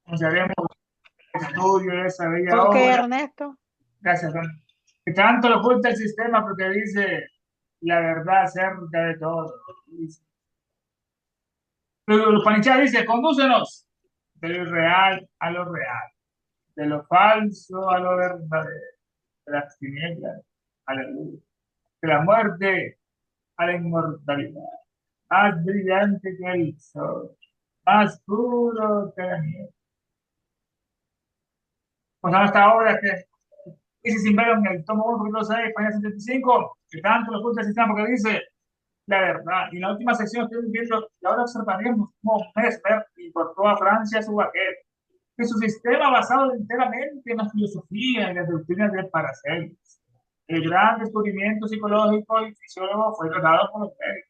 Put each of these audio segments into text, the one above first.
Iniciaremos el estudio de esa bella Ok, obra. Ernesto. Gracias, Don. Que tanto lo oculta el sistema porque dice la verdad acerca de todo. Dice, Panichá dice, condúcenos de lo irreal a lo real, de lo falso a lo verdadero, de las tinieblas a la luz, de la muerte a la inmortalidad, más brillante que el sol, más puro que la nieve. Pues hasta ahora que dice Simbero en el tomo 1, capítulo 6, página 75, que tanto lo oculta el sistema porque dice la verdad. Y en la última sección estoy viendo, y ahora observaremos cómo Mesmer importó a Francia su baguette, que su sistema basado enteramente en la filosofía y las doctrinas de Paracelsus. El gran descubrimiento psicológico y fisiólogo fue tratado por los médicos.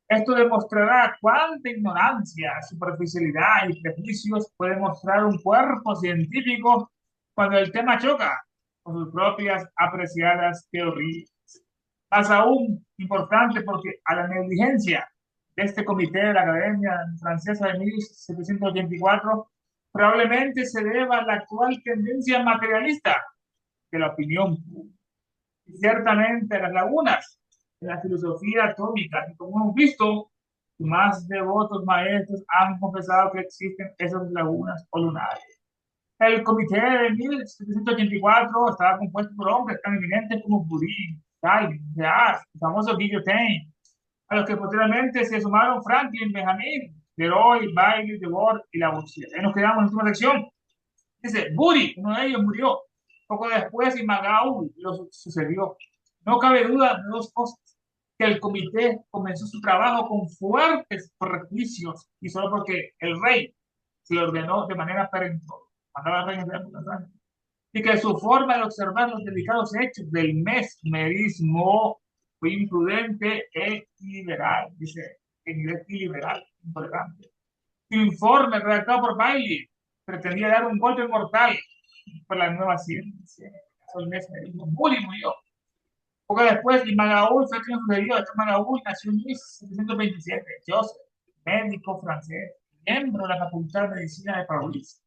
Esto demostrará cuánta ignorancia, superficialidad y prejuicios puede mostrar un cuerpo científico cuando el tema choca con sus propias apreciadas teorías. Más aún importante porque a la negligencia de este comité de la Academia Francesa de 1784 probablemente se deba a la actual tendencia materialista de la opinión pública. Y ciertamente las lagunas de la filosofía atómica, y como hemos visto, más devotos maestros han confesado que existen esas lagunas o lunares. El comité de 1784 estaba compuesto por hombres tan eminentes como Curie, Calvin, Deas, el famoso Guillotin, a los que posteriormente se sumaron Franklin, Benjamin, Leroy, Bailey, Debord y Lavoisier. Ahí nos quedamos en la última sección. Dice, Buri, uno de ellos murió. Poco después, y Magau lo sucedió. No cabe duda de dos cosas. Que el comité comenzó su trabajo con fuertes prejuicios y solo porque el rey se lo ordenó de manera perentoria. Mandaba al rey en la y que su forma de observar los delicados hechos del mesmerismo fue imprudente e iliberal, dice, en inglés iliberal, intolerante. Su informe redactado por Bailey pretendía dar un golpe mortal por la nueva ciencia. El mesmerismo. Bully murió. Poco después, y Magaul fue quien sucedió. Este Magaul nació en 1727. Joseph, médico francés, miembro de la Facultad de Medicina de París.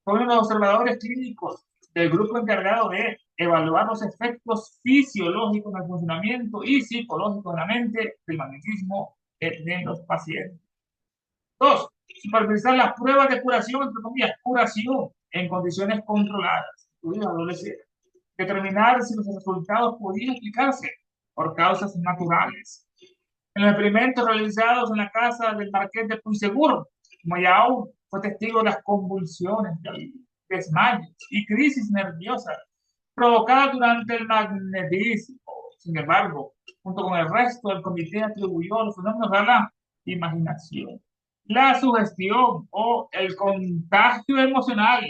Fue uno de los observadores clínicos del grupo encargado de evaluar los efectos fisiológicos del funcionamiento y psicológicos de la mente del magnetismo en los pacientes. Dos, supervisar las pruebas de curación, entre comillas, curación en condiciones controladas, determinar si los resultados podían explicarse por causas naturales. En los experimentos realizados en la casa del marqués de Puysegur, Moyau fue testigo de las convulsiones, desmayos y crisis nerviosas provocadas durante el magnetismo. Sin embargo, junto con el resto del comité atribuyó los fenómenos a la imaginación, la sugestión o el contagio emocional,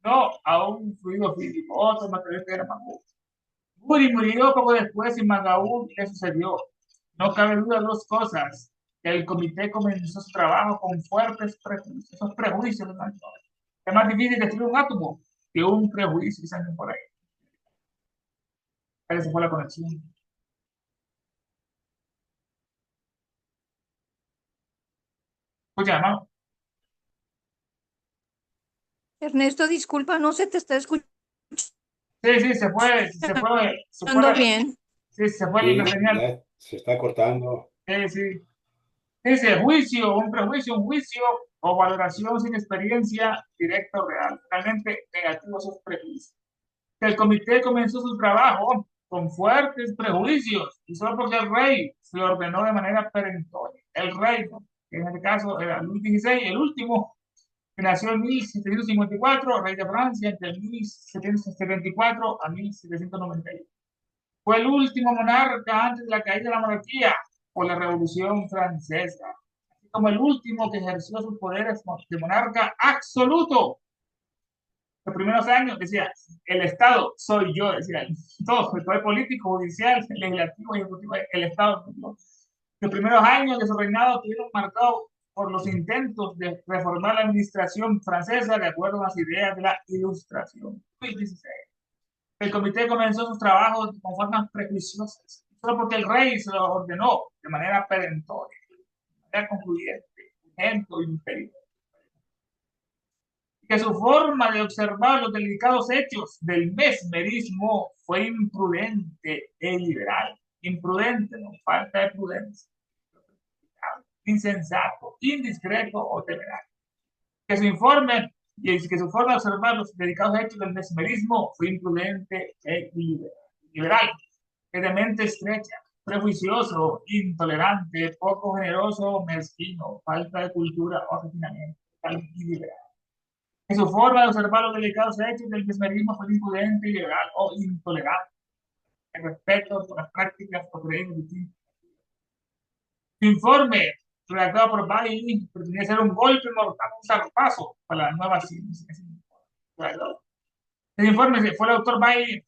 no a un fluido físico. Otro material que era Magú. Guri murió poco después y Magaú le sucedió. No cabe duda de dos cosas. Que el comité comenzó su trabajo con fuertes prejuicios. Esos prejuicios, ¿no? Es más difícil destruir un átomo que un prejuicio que salen por ahí. Esa fue la conexión. Escucha, hermano. Ernesto, disculpa, no se te está Sí, sí, se fue escuchando bien. sí, se fue la Sí, señal. ya se está cortando. Sí, sí. Dice juicio, un prejuicio, un juicio o valoración sin experiencia directa o real. Realmente negativos esos prejuicios. Que el comité comenzó su trabajo con fuertes prejuicios y solo porque el rey se lo ordenó de manera perentoria. El rey, ¿no? Que en este caso era Luis XVI, el último, que nació en 1754, rey de Francia, entre 1774 a 1791. Fue el último monarca antes de la caída de la monarquía por la Revolución Francesa, así como el último que ejerció sus poderes de monarca absoluto. Los primeros años decía, el Estado soy yo, decía, todo, el poder político, judicial, legislativo, ejecutivo, el Estado. ¿No? Los primeros años de su reinado estuvieron marcados por los intentos de reformar la administración francesa de acuerdo a las ideas de la Ilustración. El comité comenzó sus trabajos con formas prejuiciosas, solo porque el rey se lo ordenó de manera perentoria, de manera concluyente, urgente y imperiosa. que su forma de observar los delicados hechos del mesmerismo fue imprudente e liberal. Imprudente, no, falta de prudencia, insensato, indiscreto o temerario. Que su informe y que su forma de observar los delicados hechos del mesmerismo fue imprudente e liberal, que de mente estrecha, prejuicioso, intolerante, poco generoso, mezquino, falta de cultura o refinamiento, y liberal. Que su forma de observar los delicados hechos del mesmerismo fue imprudente, liberal o intolerante, en respeto por las prácticas o creencias distintas. Su informe, redactado por Bailey, pretendía ser un golpe mortal, un zarpazo para la nueva ciencia. El informe fue el autor Bailey,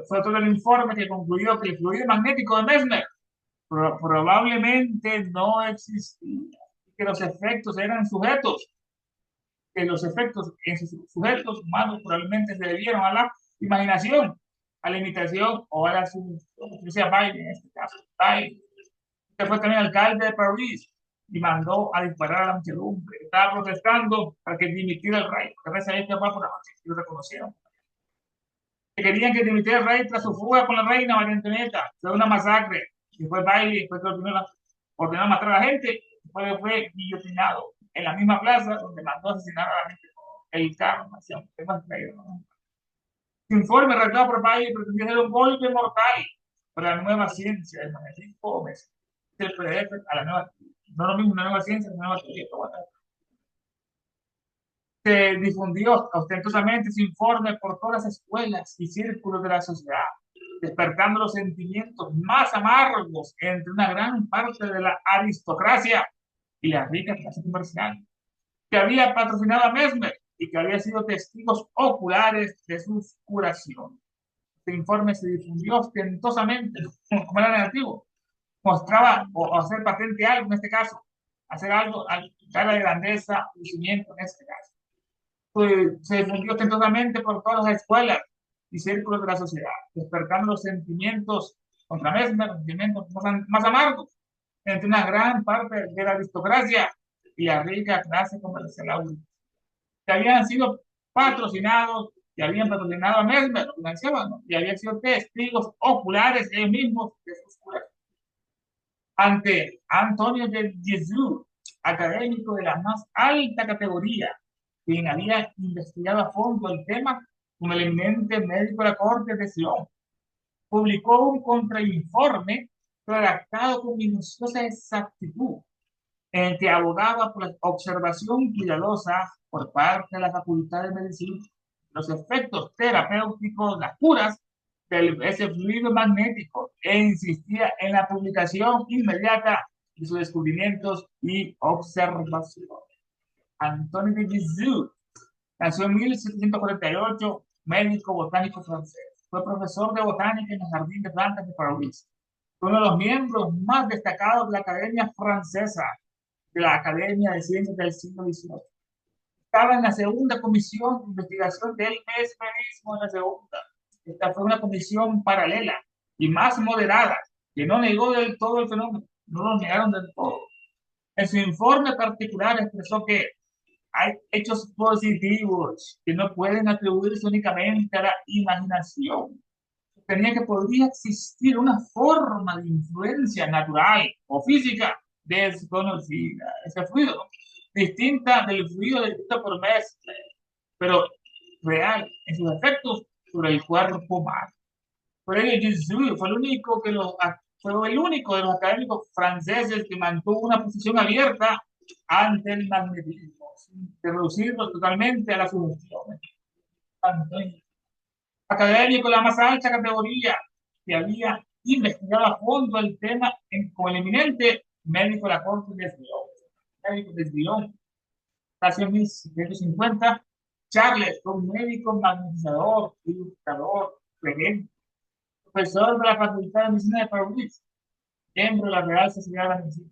fue el autor del informe que concluyó que el fluido magnético de Mesmer probablemente no existía, que los efectos eran sujetos, que los efectos en sus sujetos humanos probablemente se debieron a la imaginación, a la imitación o a la sugestión. Decía Bailey en este caso. Bailey, que fue también alcalde de París y mandó a disparar a la muchedumbre. Estaba protestando para que dimitiera el rey, porque el rey se había escapado por la noche y lo reconocieron. Que querían que dimitiera el rey tras su fuga con la reina María Antonieta. Fue una masacre. Después Bailey, después que ordenó matar a la gente, después fue guillotinado en la misma plaza donde mandó asesinar a la gente. El karma, ¿no? Su informe redactado por Bailey pretendía ser un golpe mortal para la nueva ciencia del magnetismo el PDF a la nueva, no lo mismo una nueva ciencia, una nueva teoría. Se difundió ostentosamente su informe por todas las escuelas y círculos de la sociedad, despertando los sentimientos más amargos entre una gran parte de la aristocracia y la rica clase comercial, que había patrocinado a Mesmer y que había sido testigos oculares de sus curaciones. Este informe se difundió ostentosamente, como era negativo, mostraba o hacer patente algo en este caso, hacer algo, cara de grandeza, lucimiento en este caso. Pues, se difundió ostentosamente por todas las escuelas y círculos de la sociedad, despertando los sentimientos contra Mesmer, los sentimientos más amargos entre una gran parte de la aristocracia y la rica clase comercial, que habían sido patrocinados, que habían patrocinado a Mesmer, lo financiaban, ¿no? Y habían sido testigos oculares ellos mismos de sus curas. Ante Antonio de Jesús, académico de la más alta categoría, quien había investigado a fondo el tema con el eminente médico de la Corte de Sion, publicó un contrainforme redactado con minuciosa exactitud, en el que abogaba por la observación cuidadosa por parte de la Facultad de Medicina, los efectos terapéuticos, las curas de ese fluido magnético, e insistía en la publicación inmediata de sus descubrimientos y observaciones. Antonio de Jesús nació en 1748, médico botánico francés. Fue profesor de botánica en el Jardín de Plantas de París. Fue uno de los miembros más destacados de la Academia Francesa, de la Academia de Ciencias del siglo XVIII. Estaba en la segunda comisión de investigación del mesmerismo en la segunda. Esta fue una comisión paralela y más moderada, que no negó del todo el fenómeno, no lo negaron del todo. En su informe particular expresó que hay hechos positivos que no pueden atribuirse únicamente a la imaginación. Tenía que podría existir una forma de influencia natural o física desconocida, ese fluido, distinta del fluido descrito por Mesmer, pero real en sus efectos sobre el cuerpo humano. Por ello, Jesús fue el único de los académicos franceses que mantuvo una posición abierta ante el magnetismo, sin reducirlo totalmente a la sugestión. Académico de la más alta categoría, que había investigado a fondo el tema con el eminente médico de la corte de Lyon. Médico de Lyon. Nació en 1750. Charles fue un médico magnetizador, ilustrador, regente, profesor de la Facultad de Medicina de París, miembro de la Real Sociedad de la Medicina.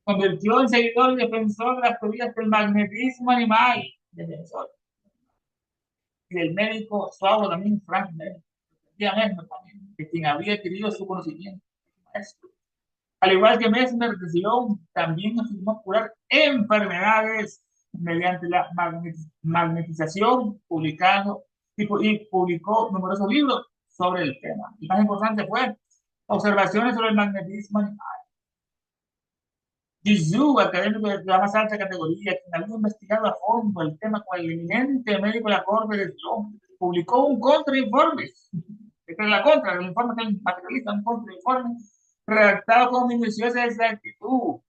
Convirtió en seguidor y defensor de las teorías del magnetismo animal, defensor, y del médico suave también, Frank Mesmer, de quien había adquirido su conocimiento. Al igual que Mesmer, decidió también afirmó curar enfermedades mediante la magnetización, y publicó numerosos libros sobre el tema. El más importante fue observaciones sobre el magnetismo animal. Zhu, académico de la más alta categoría, quien había investigado a fondo el tema con el eminente médico de la Corte de Trump, publicó un contrainforme. Esta es la contra, el informe que el materialista, un contrainforme redactado con minuciosa exactitud,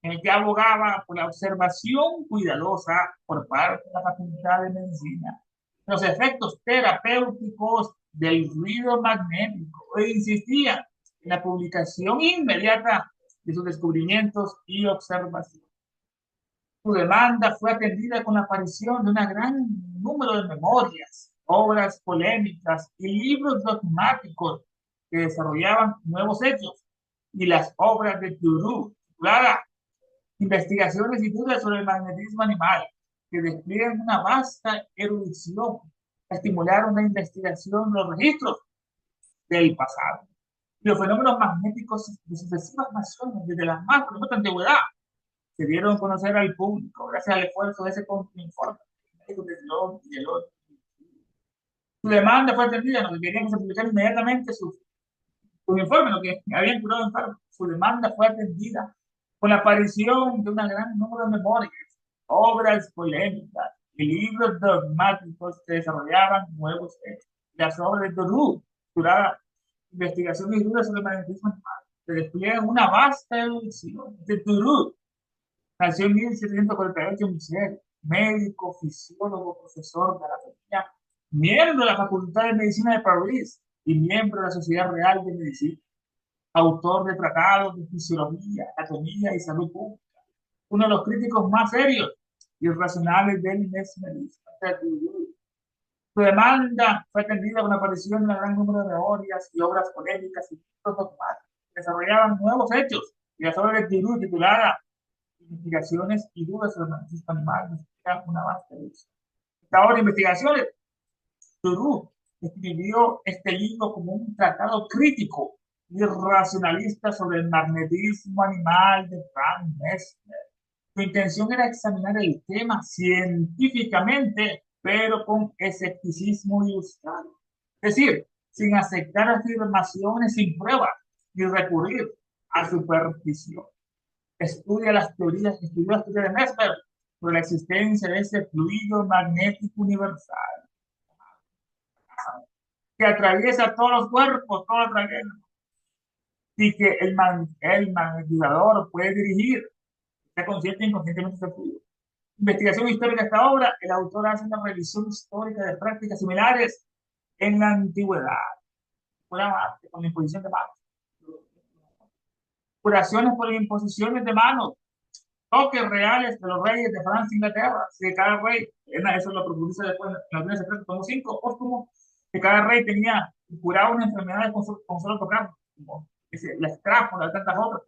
en el que abogaba por la observación cuidadosa por parte de la Facultad de Medicina los efectos terapéuticos del ruido magnético e insistía en la publicación inmediata de sus descubrimientos y observaciones. Su demanda fue atendida con la aparición de un gran número de memorias, obras polémicas y libros dogmáticos que desarrollaban nuevos hechos, y las obras de Turú, titulada Investigaciones y dudas sobre el magnetismo animal, que despliegan una vasta erudición, estimularon la investigación de los registros del pasado. Y los fenómenos magnéticos de sucesivas naciones, desde la más remota antigüedad, se dieron a conocer al público gracias al esfuerzo de ese informe. Su demanda fue atendida, lo que querían que se publicara inmediatamente su informe, lo que habían curado enfermos. Su demanda fue atendida con la aparición de un gran número de memorias, obras polémicas y libros dogmáticos que desarrollaban nuevos hechos. Las obras de Dorú, curada investigación y dudas sobre el magnetismo animal, se despliegan una vasta evolución. De Turú nació en 1748 en Michel, médico, fisiólogo, profesor de anatomía, miembro de la Facultad de Medicina de París y miembro de la Sociedad Real de Medicina, autor de tratados de fisiología, anatomía y salud pública, uno de los críticos más serios y racionales del mesmerismo. Su demanda fue atendida con la aparición de un gran número de teorías y obras polémicas y textos dogmáticos que desarrollaban nuevos hechos, y la obra de Tirú, titulada Investigaciones y dudas sobre el magnetismo animal, necesita una vasta luz. Esta obra de investigaciones, Tirú escribió este libro como un tratado crítico y racionalista sobre el magnetismo animal de Frank Mesmer. Su intención era examinar el tema científicamente, pero con escepticismo ilustrado. Es decir, sin aceptar afirmaciones sin pruebas ni recurrir a superstición. Estudia las teorías de Mesmer sobre la existencia de ese fluido magnético universal que atraviesa todos los cuerpos, todo el planeta, y que el magnetizador puede dirigir, está consciente e inconscientemente ese fluido. Investigación histórica de esta obra, el autor hace una revisión histórica de prácticas similares en la antigüedad, con la imposición de manos, curaciones por imposiciones de manos, toques reales de los reyes de Francia e Inglaterra, de cada rey, eso lo profundiza después en la Biblia secreta, tomo 5, póstumo, que cada rey tenía, curaba una enfermedad con solo tocar, como la estrápola, de tantas otras,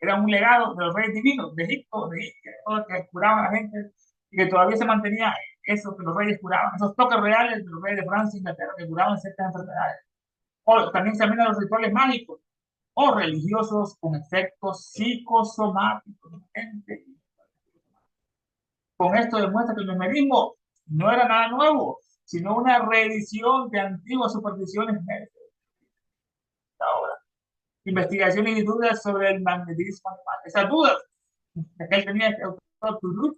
era un legado de los reyes divinos de Egipto, de India, todo que curaban a la gente, y que todavía se mantenía eso que los reyes curaban, esos toques reales de los reyes de Francia e Inglaterra que curaban ciertas enfermedades. O también se examinan los rituales mágicos o religiosos con efectos psicosomáticos. Con esto demuestra que el mesmerismo no era nada nuevo, sino una reedición de antiguas supersticiones médicas. Ahora, investigaciones y dudas sobre el magnetismo animal. Esas dudas que él tenía, este autor,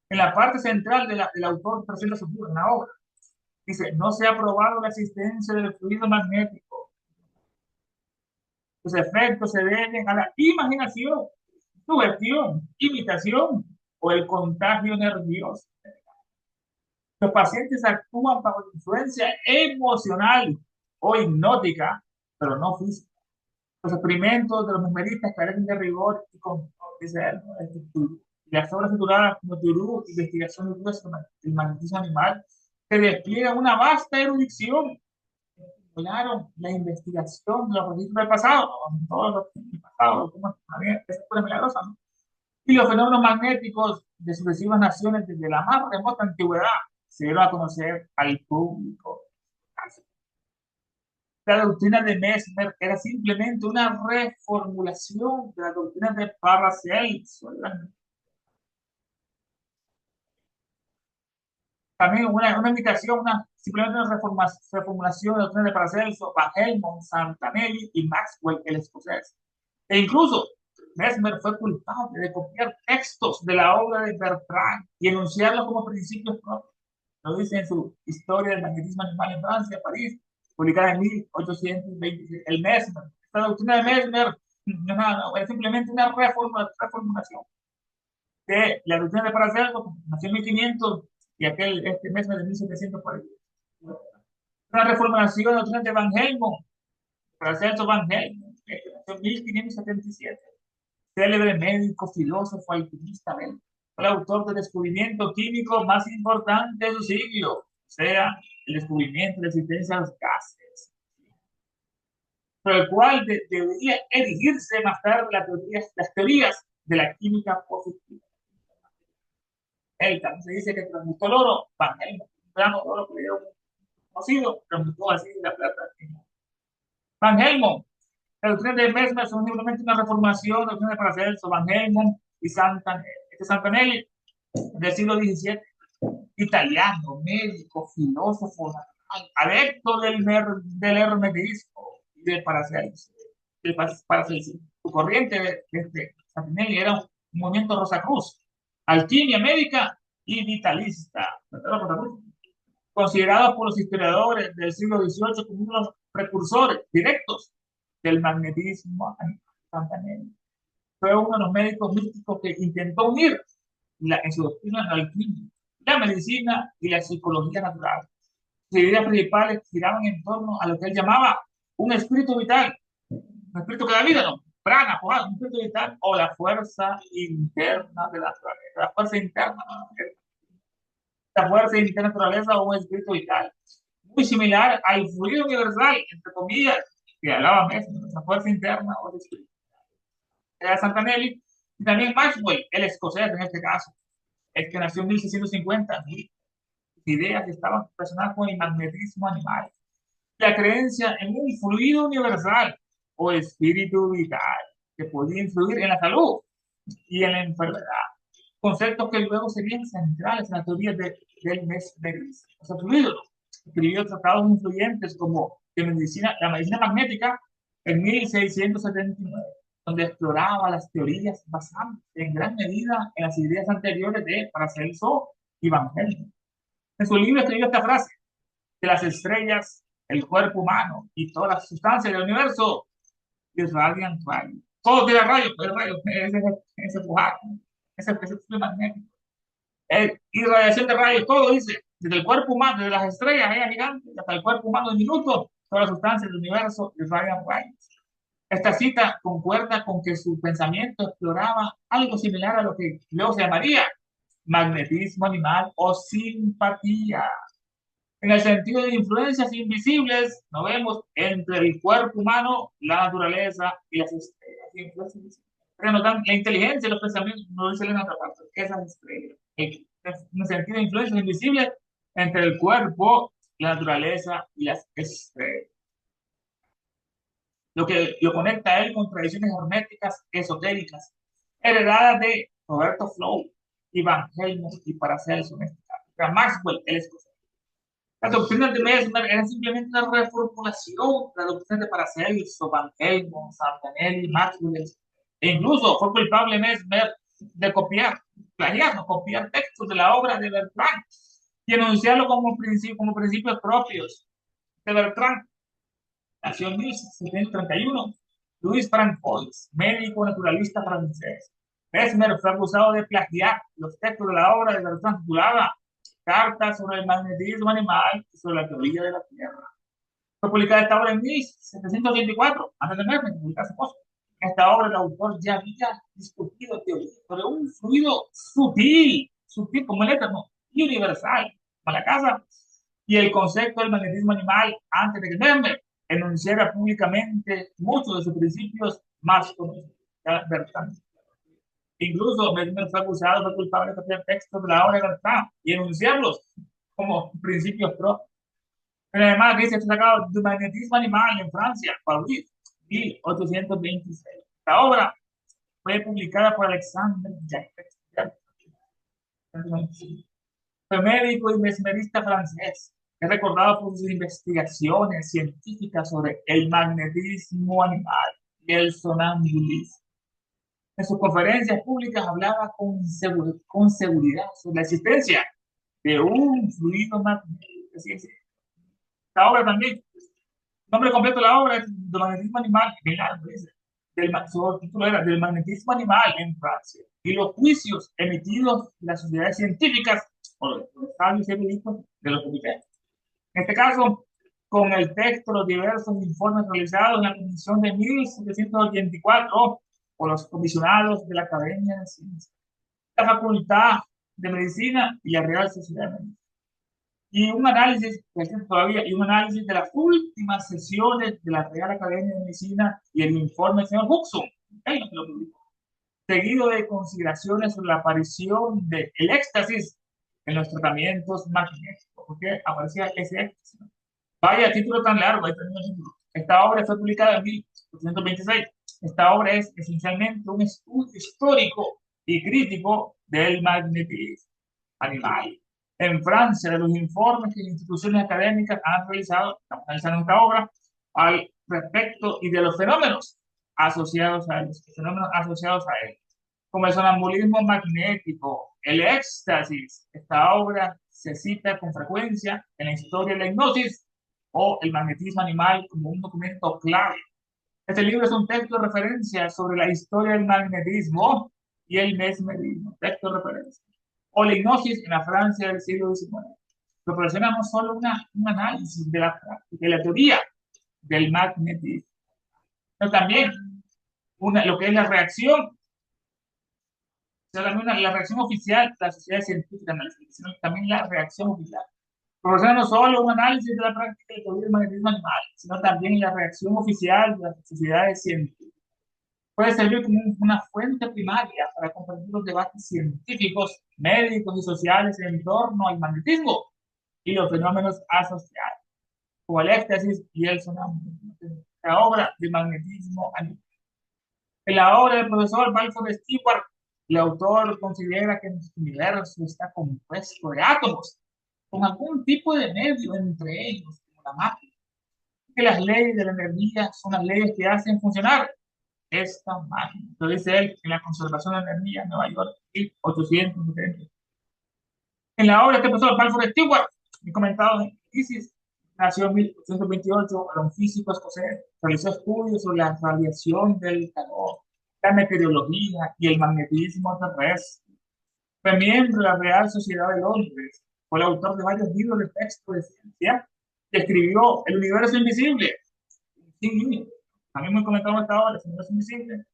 en la parte central del autor presenta sus dudas en la obra. Dice, no se ha probado la existencia del fluido magnético. Sus efectos se deben a la imaginación, sugestión, imitación o el contagio nervioso. Los pacientes actúan bajo influencia emocional o hipnótica, pero no física. Los experimentos de los mesmeristas carecen de rigor y control, dice él, ¿no? Las obras tituladas como Turú, Investigación de el magnetismo animal, que despliegan una vasta erudición. Claro, la investigación de los registros del pasado, ¿no? Todos los del pasado, como esa fue milagrosa, ¿no? Y los fenómenos magnéticos de sucesivas naciones desde la más remota antigüedad se dieron a conocer al público. La doctrina de Mesmer era simplemente una reformulación de la doctrina de Paracelso. También una indicación, simplemente una reformulación de la doctrina de Paracelso, Van Helmont, Santanelli y Maxwell, el escocés. E incluso Mesmer fue culpable de copiar textos de la obra de Bertrand y enunciarlos como principios propios. Lo dice en su Historia del magnetismo animal en Francia, París, publicada en 1826. El Mesmer, esta doctrina de Mesmer, no, es simplemente una reformulación de la doctrina de Paracelso, nació en 1500 y este Mesmer de 1740. Una reformulación de la doctrina de Van Helmont, Paracelso Van Helmont, que nació en 1577. Célebre médico, filósofo, alquimista belga. Fue el autor del descubrimiento químico más importante de su siglo, o sea, el descubrimiento de la existencia de los gases, por el cual debería erigirse más tarde las teorías de la química positiva. Él también se dice que transmutó el oro, Van Helmont, un grano de oro que le dio conocido, transmutó así la plata. Van Helmont, la doctrina de Mesmer son simplemente una reformación de la doctrina de Paracelso, Van Helmont y Santanelli. Santanelli del siglo XVII, italiano, médico, filósofo, adepto del hermetismo y del Paracelso. Su corriente de Santanelli era un movimiento Rosacruz, alquimia médica y vitalista, considerado por los historiadores del siglo XVIII como uno de los precursores directos del magnetismo. Santanelli fue uno de los médicos místicos que intentó unir en su doctrina la alquimia, la medicina y la psicología natural. Sus ideas principales giraban en torno a lo que él llamaba un espíritu vital, un espíritu que da vida, ¿no? Prana, un espíritu vital o la fuerza interna de la naturaleza, la fuerza interna, ¿no? La fuerza interna de la naturaleza o un espíritu vital. Muy similar al fluido universal, entre comillas, que hablaba Mesmer, la fuerza interna o el espíritu. Era Santanelli y también Maxwell, el escocés en este caso, el que nació en 1650, ideas que estaban relacionadas con el magnetismo animal, la creencia en un fluido universal o espíritu vital que podía influir en la salud y en la enfermedad, conceptos que luego serían centrales en la teoría del mes de gris. O sea, fluido, escribió tratados influyentes como la medicina magnética en 1679, donde exploraba las teorías basadas en gran medida en las ideas anteriores de Paracelso y Van Helmont. En su libro escribió esta frase: que las estrellas, el cuerpo humano y todas las sustancias del universo irradian rayos. Todo tiene rayos, pero rayos, ese pujar, ese magnético. Irradiación de rayos, todo dice, desde el cuerpo humano, desde las estrellas, gigantes, hasta el cuerpo humano diminuto, todas las sustancias del universo irradian rayos. Esta cita concuerda con que su pensamiento exploraba algo similar a lo que luego se llamaría magnetismo animal o simpatía. En el sentido de influencias invisibles, no vemos entre el cuerpo humano, la naturaleza y las estrellas. Pero la inteligencia y los pensamientos no dicen en otra parte, esas estrellas. En el sentido de influencias invisibles entre el cuerpo, la naturaleza y las estrellas. Lo que lo conecta a él con tradiciones herméticas esotéricas, heredadas de Roberto Flow, Van Helmont y Paracelso. Maxwell, el escocés. La doctrina de Mesmer era simplemente una reformulación de la doctrina de Paracelso, Van Helmont, Santanelli, Maxwell. E incluso fue culpable Mesmer de plagiar, no copiar textos de la obra de Bertrand y enunciarlo como principios propios de Bertrand. Nació en 1731. Louis Francois, médico naturalista francés. Mesmer fue acusado de plagiar los textos de la obra de Bertrand titulada Cartas sobre el magnetismo animal y sobre la teoría de la Tierra. Fue publicada esta obra en 1784, antes de Mesmer, publicarse cosas. En esta obra el autor ya había discutido teorías sobre un fluido sutil como el éterno, y universal, como la casa, y el concepto del magnetismo animal antes de que Mesmer enunciara públicamente muchos de sus principios más conocidos. Incluso Mesmer fue acusado de culpable de copiar textos de la obra de Bertrand y enunciarlos como principios propios. Pero además dice que sacado de magnetismo animal en Francia, París, 1826. La obra fue publicada por Alexandre Jacques. Fue médico y mesmerista francés. Es recordado por sus investigaciones científicas sobre el magnetismo animal y el sonambulismo. En sus conferencias públicas hablaba con seguridad sobre la existencia de un fluido magnético. Esta obra también, el nombre completo de la obra es del magnetismo animal, su título era Del magnetismo animal en Francia y los juicios emitidos en las sociedades científicas por los sabios y eruditos de los comités. En este caso, con el texto, los diversos informes realizados en la Comisión de 1784 por los comisionados de la Academia de Ciencias, la Facultad de Medicina y la Real Sociedad de Medicina. Y un análisis, todavía, y un análisis de las últimas sesiones de la Real Academia de Medicina y el informe del señor Huxon, seguido de consideraciones sobre la aparición del éxtasis en los tratamientos magnéticos, porque aparecía ese éxtasis. Vaya título tan largo, esta obra fue publicada en 1826. Esta obra es esencialmente un estudio histórico y crítico del magnetismo animal. En Francia, de los informes que las instituciones académicas han realizado, estamos analizando esta obra, al respecto y de los fenómenos asociados a él, como el sonambulismo magnético, el éxtasis. Esta obra se cita con frecuencia en la historia de la hipnosis o el magnetismo animal como un documento clave. Este libro es un texto de referencia sobre la historia del magnetismo y el mesmerismo, texto de referencia, o la hipnosis en la Francia del siglo XIX. Proporciona no solo un análisis de la teoría del magnetismo, pero también lo que es la reacción, la reacción oficial de la sociedad científica, sino también la reacción oficial. Proporciona no solo un análisis de la práctica del magnetismo animal, sino también la reacción oficial de las sociedades científicas. Puede servir como una fuente primaria para comprender los debates científicos, médicos y sociales en torno al magnetismo y los fenómenos asociados, como el éxtasis y el sonambulismo. La obra de magnetismo animal. En la obra del profesor Balfour Stewart, el autor considera que nuestro universo está compuesto de átomos con algún tipo de medio entre ellos, como la máquina, que las leyes de la energía son las leyes que hacen funcionar esta máquina. Lo dice él en La conservación de la energía en Nueva York, 1870. En la obra de este profesor Balfour Stewart, he comentado en Crisis, nació en 1828, era un físico escocés, realizó estudios sobre la radiación del calor, la meteorología y el magnetismo terrestre. Fue miembro de la Real Sociedad de Londres, fue el autor de varios libros de texto de ciencia, y escribió El universo invisible, también me comentado esta obra, El universo invisible,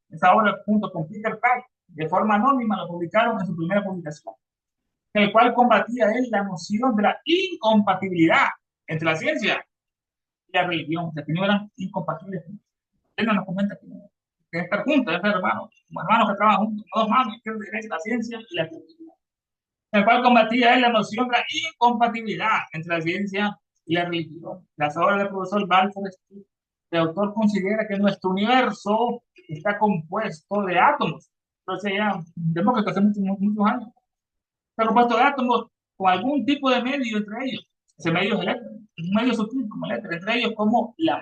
esa obra junto con Peter Pack, de forma anónima, lo publicaron en su primera publicación, en el cual combatía él la noción de la incompatibilidad entre la ciencia y la religión, o sea, que no eran incompatibles. Él nos comenta que estar juntos, es hermanos, como hermanos que trabajan juntos, dos manos, izquierda y derecha, la ciencia y la religión, en el cual combatía él la noción de la incompatibilidad entre la ciencia y la religión. Las obras del profesor Balfour, el autor considera que nuestro universo está compuesto de átomos. Entonces ya, vemos que hace muchos años, está compuesto de átomos con algún tipo de medio entre ellos. Ese medio es eléctrico, un medio sutil como el éter, entre ellos como la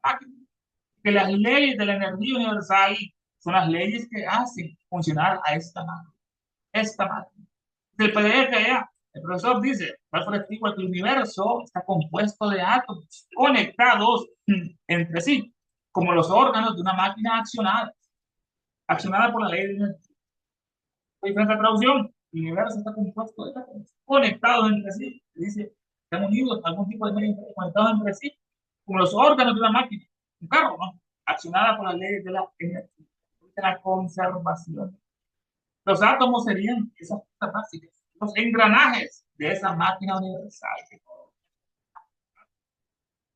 máquina. Que las leyes de la energía universal son las leyes que hacen funcionar a esta máquina. Esta máquina. El PDF ya, el profesor dice, Balfour Stewart, que el universo está compuesto de átomos conectados entre sí, como los órganos de una máquina accionada por la ley de energía. Diferente traducción, el universo está compuesto de átomos conectados entre sí. Dice, están unidos a algún tipo de medio conectados entre sí, como los órganos de una máquina, un carro, ¿no? Accionada por la ley de la energía, de la conservación. Los átomos serían esas cosas básicas, los engranajes de esa máquina universal.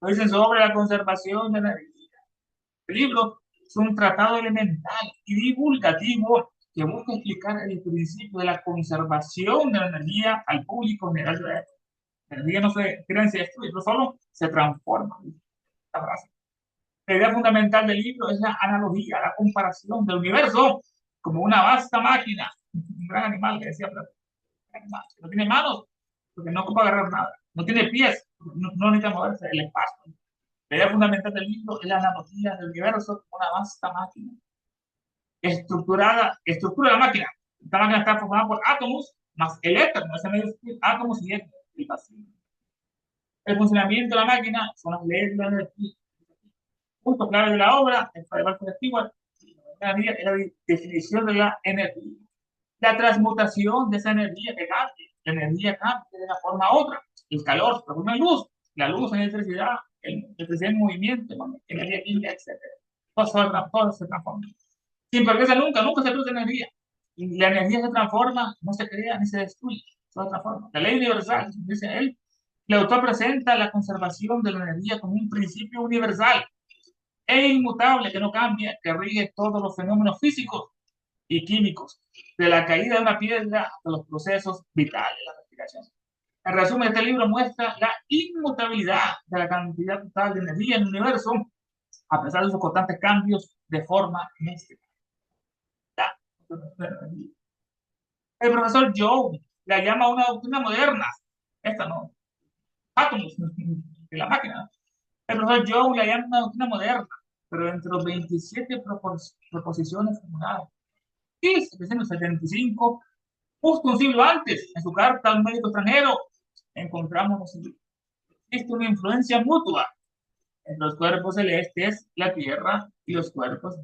Lo dicen sobre la conservación de energía. El libro es un tratado elemental y divulgativo que busca explicar el principio de la conservación de la energía al público general de la época. La energía no se crea en sí destruye, pero solo se transforma. La idea fundamental del libro es la analogía, la comparación del universo como una vasta máquina, un gran animal que decía Platón, No tiene manos, porque no ocupa agarrar nada. No tiene pies, porque no necesita moverse el espacio. La idea fundamental del libro es la analogía del universo como una vasta máquina estructura de la máquina. Esta máquina está formada por átomos más eléctrons, ese medio átomos y electrones, el vacío. El funcionamiento de la máquina son las leyes de la energía. Punto clave de la obra, el Federal Stewart, es la definición de la energía. La transmutación de esa energía que cambia. La energía cambia de una forma a otra. El calor se transforma en luz, la luz en electricidad, electricidad en movimiento, energía química, etc. Todo se transforma. Sin perderse nunca, nunca se produce energía. Y la energía se transforma, no se crea ni se destruye, se transforma. La ley universal, dice él, el autor presenta la conservación de la energía como un principio universal e inmutable que no cambia, que rige todos los fenómenos físicos y químicos, de la caída de una piedra hasta los procesos vitales de la respiración. El resumen de este libro muestra la inmutabilidad de la cantidad total de energía en el universo, a pesar de sus constantes cambios de forma en este. El profesor Joe la llama una doctrina moderna. Esta no. Átomos de la máquina. El profesor Joe la llama una doctrina moderna, pero entre los 27 proposiciones formuladas. 1775, justo un siglo antes, en su carta a un médico extranjero, encontramos existe una influencia mutua entre los cuerpos celestes, la Tierra y los cuerpos.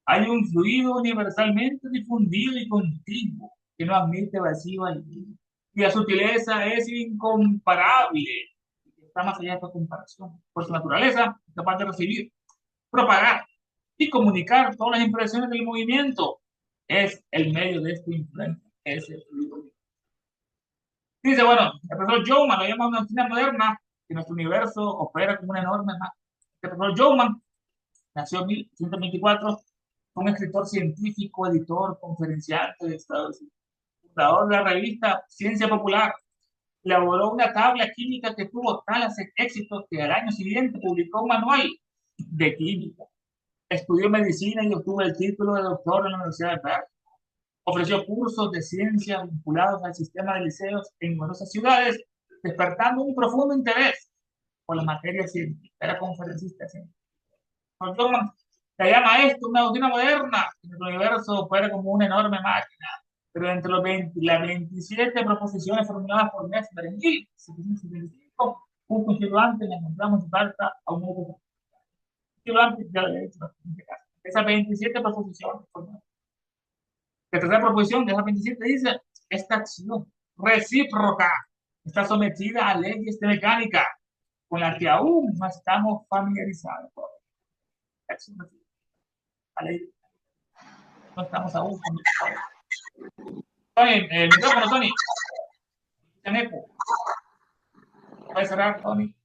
Hay un fluido universalmente difundido y continuo que no admite vacío alguno. Y la sutileza es incomparable. Está más allá de toda comparación. Por su naturaleza, es capaz de recibir, propagar y comunicar todas las impresiones del movimiento. Es el medio de esta influencia. Es el fluido. Dice, bueno, el profesor Joman lo llama una doctrina moderna, que nuestro universo opera como una enorme máquina. El profesor Joman nació en 1924, fue un escritor científico, editor, conferenciante de Estados Unidos, fundador de la revista Ciencia Popular. Elaboró una tabla química que tuvo tales éxitos que al año siguiente publicó un manual de química. Estudió medicina y obtuvo el título de doctor en la Universidad de Berkeley. Ofreció cursos de ciencia vinculados al sistema de liceos en numerosas ciudades, despertando un profundo interés por la materia científica. Era conferencista científico. Se llama esto una doctrina moderna. El universo opera como una enorme máquina. Pero entre las 27 proposiciones formuladas por Mesmer en 1775, un siglo antes le encontramos su carta a un nuevo siglo antes, ya lo he hecho. Esas 27 proposiciones formuladas. La tercera proposición de esas 27 dice: esta acción recíproca está sometida a leyes de mecánica con las que aún no estamos familiarizados. A ley. No estamos aún familiarizados. Tony, el micrófono, Tony. Puede cerrar, Tony.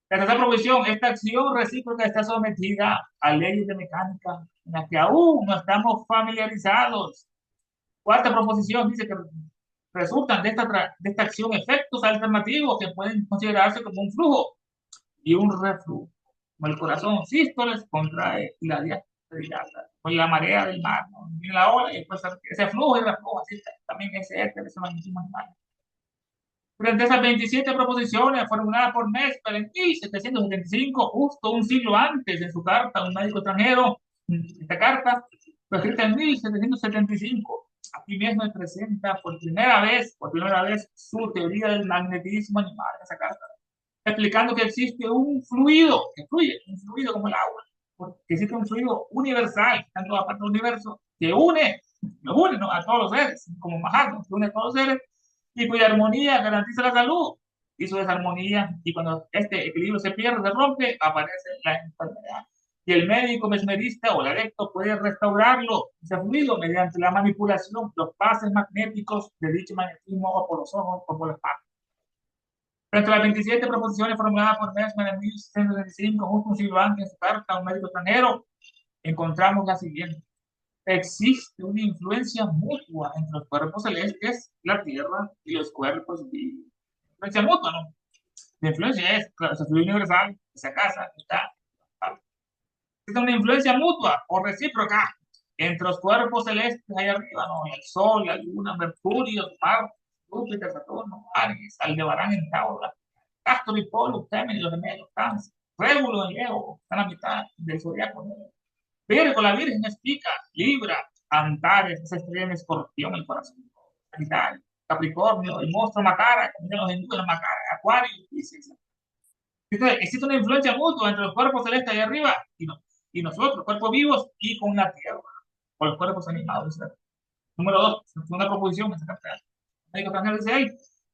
La tercera proposición: esta acción recíproca está sometida a leyes de mecánica en las que aún no estamos familiarizados. Cuarta proposición dice que resultan de esta acción efectos alternativos que pueden considerarse como un flujo y un reflujo. Como el corazón sístoles contrae y la diástole, con la marea del mar, ¿no? Viene la ola y después ese flujo y reflujo, así también ese éter, ese magnetismo animal. Frente a esas 27 proposiciones formuladas por Mesmer en 1775, justo un siglo antes, en su carta a un médico extranjero, esta carta fue escrita en 1775. Aquí mismo presenta por primera vez, su teoría del magnetismo animal en esa carta, explicando que existe un fluido, que fluye, un fluido como el agua, porque existe un fluido universal, tanto a parte del universo, que nos une, ¿no?, a todos los seres, como Mahatma, que une a todos los seres, y cuya armonía garantiza la salud y su desarmonía, y cuando este equilibrio se pierde, se rompe, aparece la enfermedad. Y el médico mesmerista o el adepto puede restaurarlo, ese fluido, mediante la manipulación, los pases magnéticos de dicho magnetismo, o por los ojos o por las manos. Frente a las 27 proposiciones formuladas por Mesmer en 1625, justo un siglo antes, en su carta a un médico extranjero, encontramos la siguiente: existe una influencia mutua entre los cuerpos celestes, la Tierra y los cuerpos vivos. Influencia mutua, ¿no? La influencia es, claro, es universal, esa casa está. Existe una influencia mutua o recíproca Entre los cuerpos celestes ahí arriba, ¿no? El Sol, la Luna, Mercurio, Marte, Júpiter, Saturno, Aries, Aldebarán en Tauro, Castor y Polo, Géminis, los gemelos, Cáncer, Régulo en Leo, está en la mitad del zodiaco, ¿no? Virgo, la Virgen explica, Libra, Antares, esa estrella en Escorpión, el corazón, Sagitario, Capricornio, el monstruo Macara, como dicen los hindúes, la Macara, Acuario, Piscis. Entonces, existe una influencia mutua entre los cuerpos celestes ahí arriba y nosotros, cuerpos vivos y con la Tierra, con los cuerpos animados. ¿Verdad? Número dos, segunda proposición, médico extranjero dice ahí,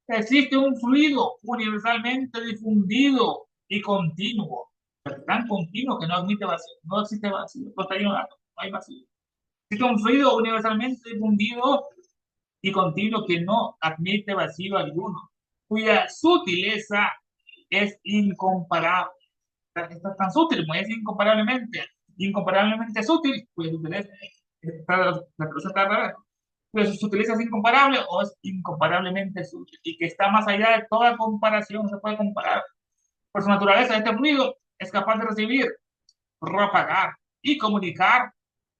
existe un fluido universalmente difundido y continuo, pero tan continuo que no admite vacío, no existe vacío, no está lleno de átomos, no hay vacío. Existe un fluido universalmente difundido y continuo que no admite vacío alguno, cuya sutileza es incomparable. Está tan sutil, como es incomparablemente sutil, cuya sutileza, la cosa está rara, pues su utiliza es incomparable o es incomparablemente sutil y que está más allá de toda comparación, no se puede comparar. Por su naturaleza, este fluido es capaz de recibir, propagar y comunicar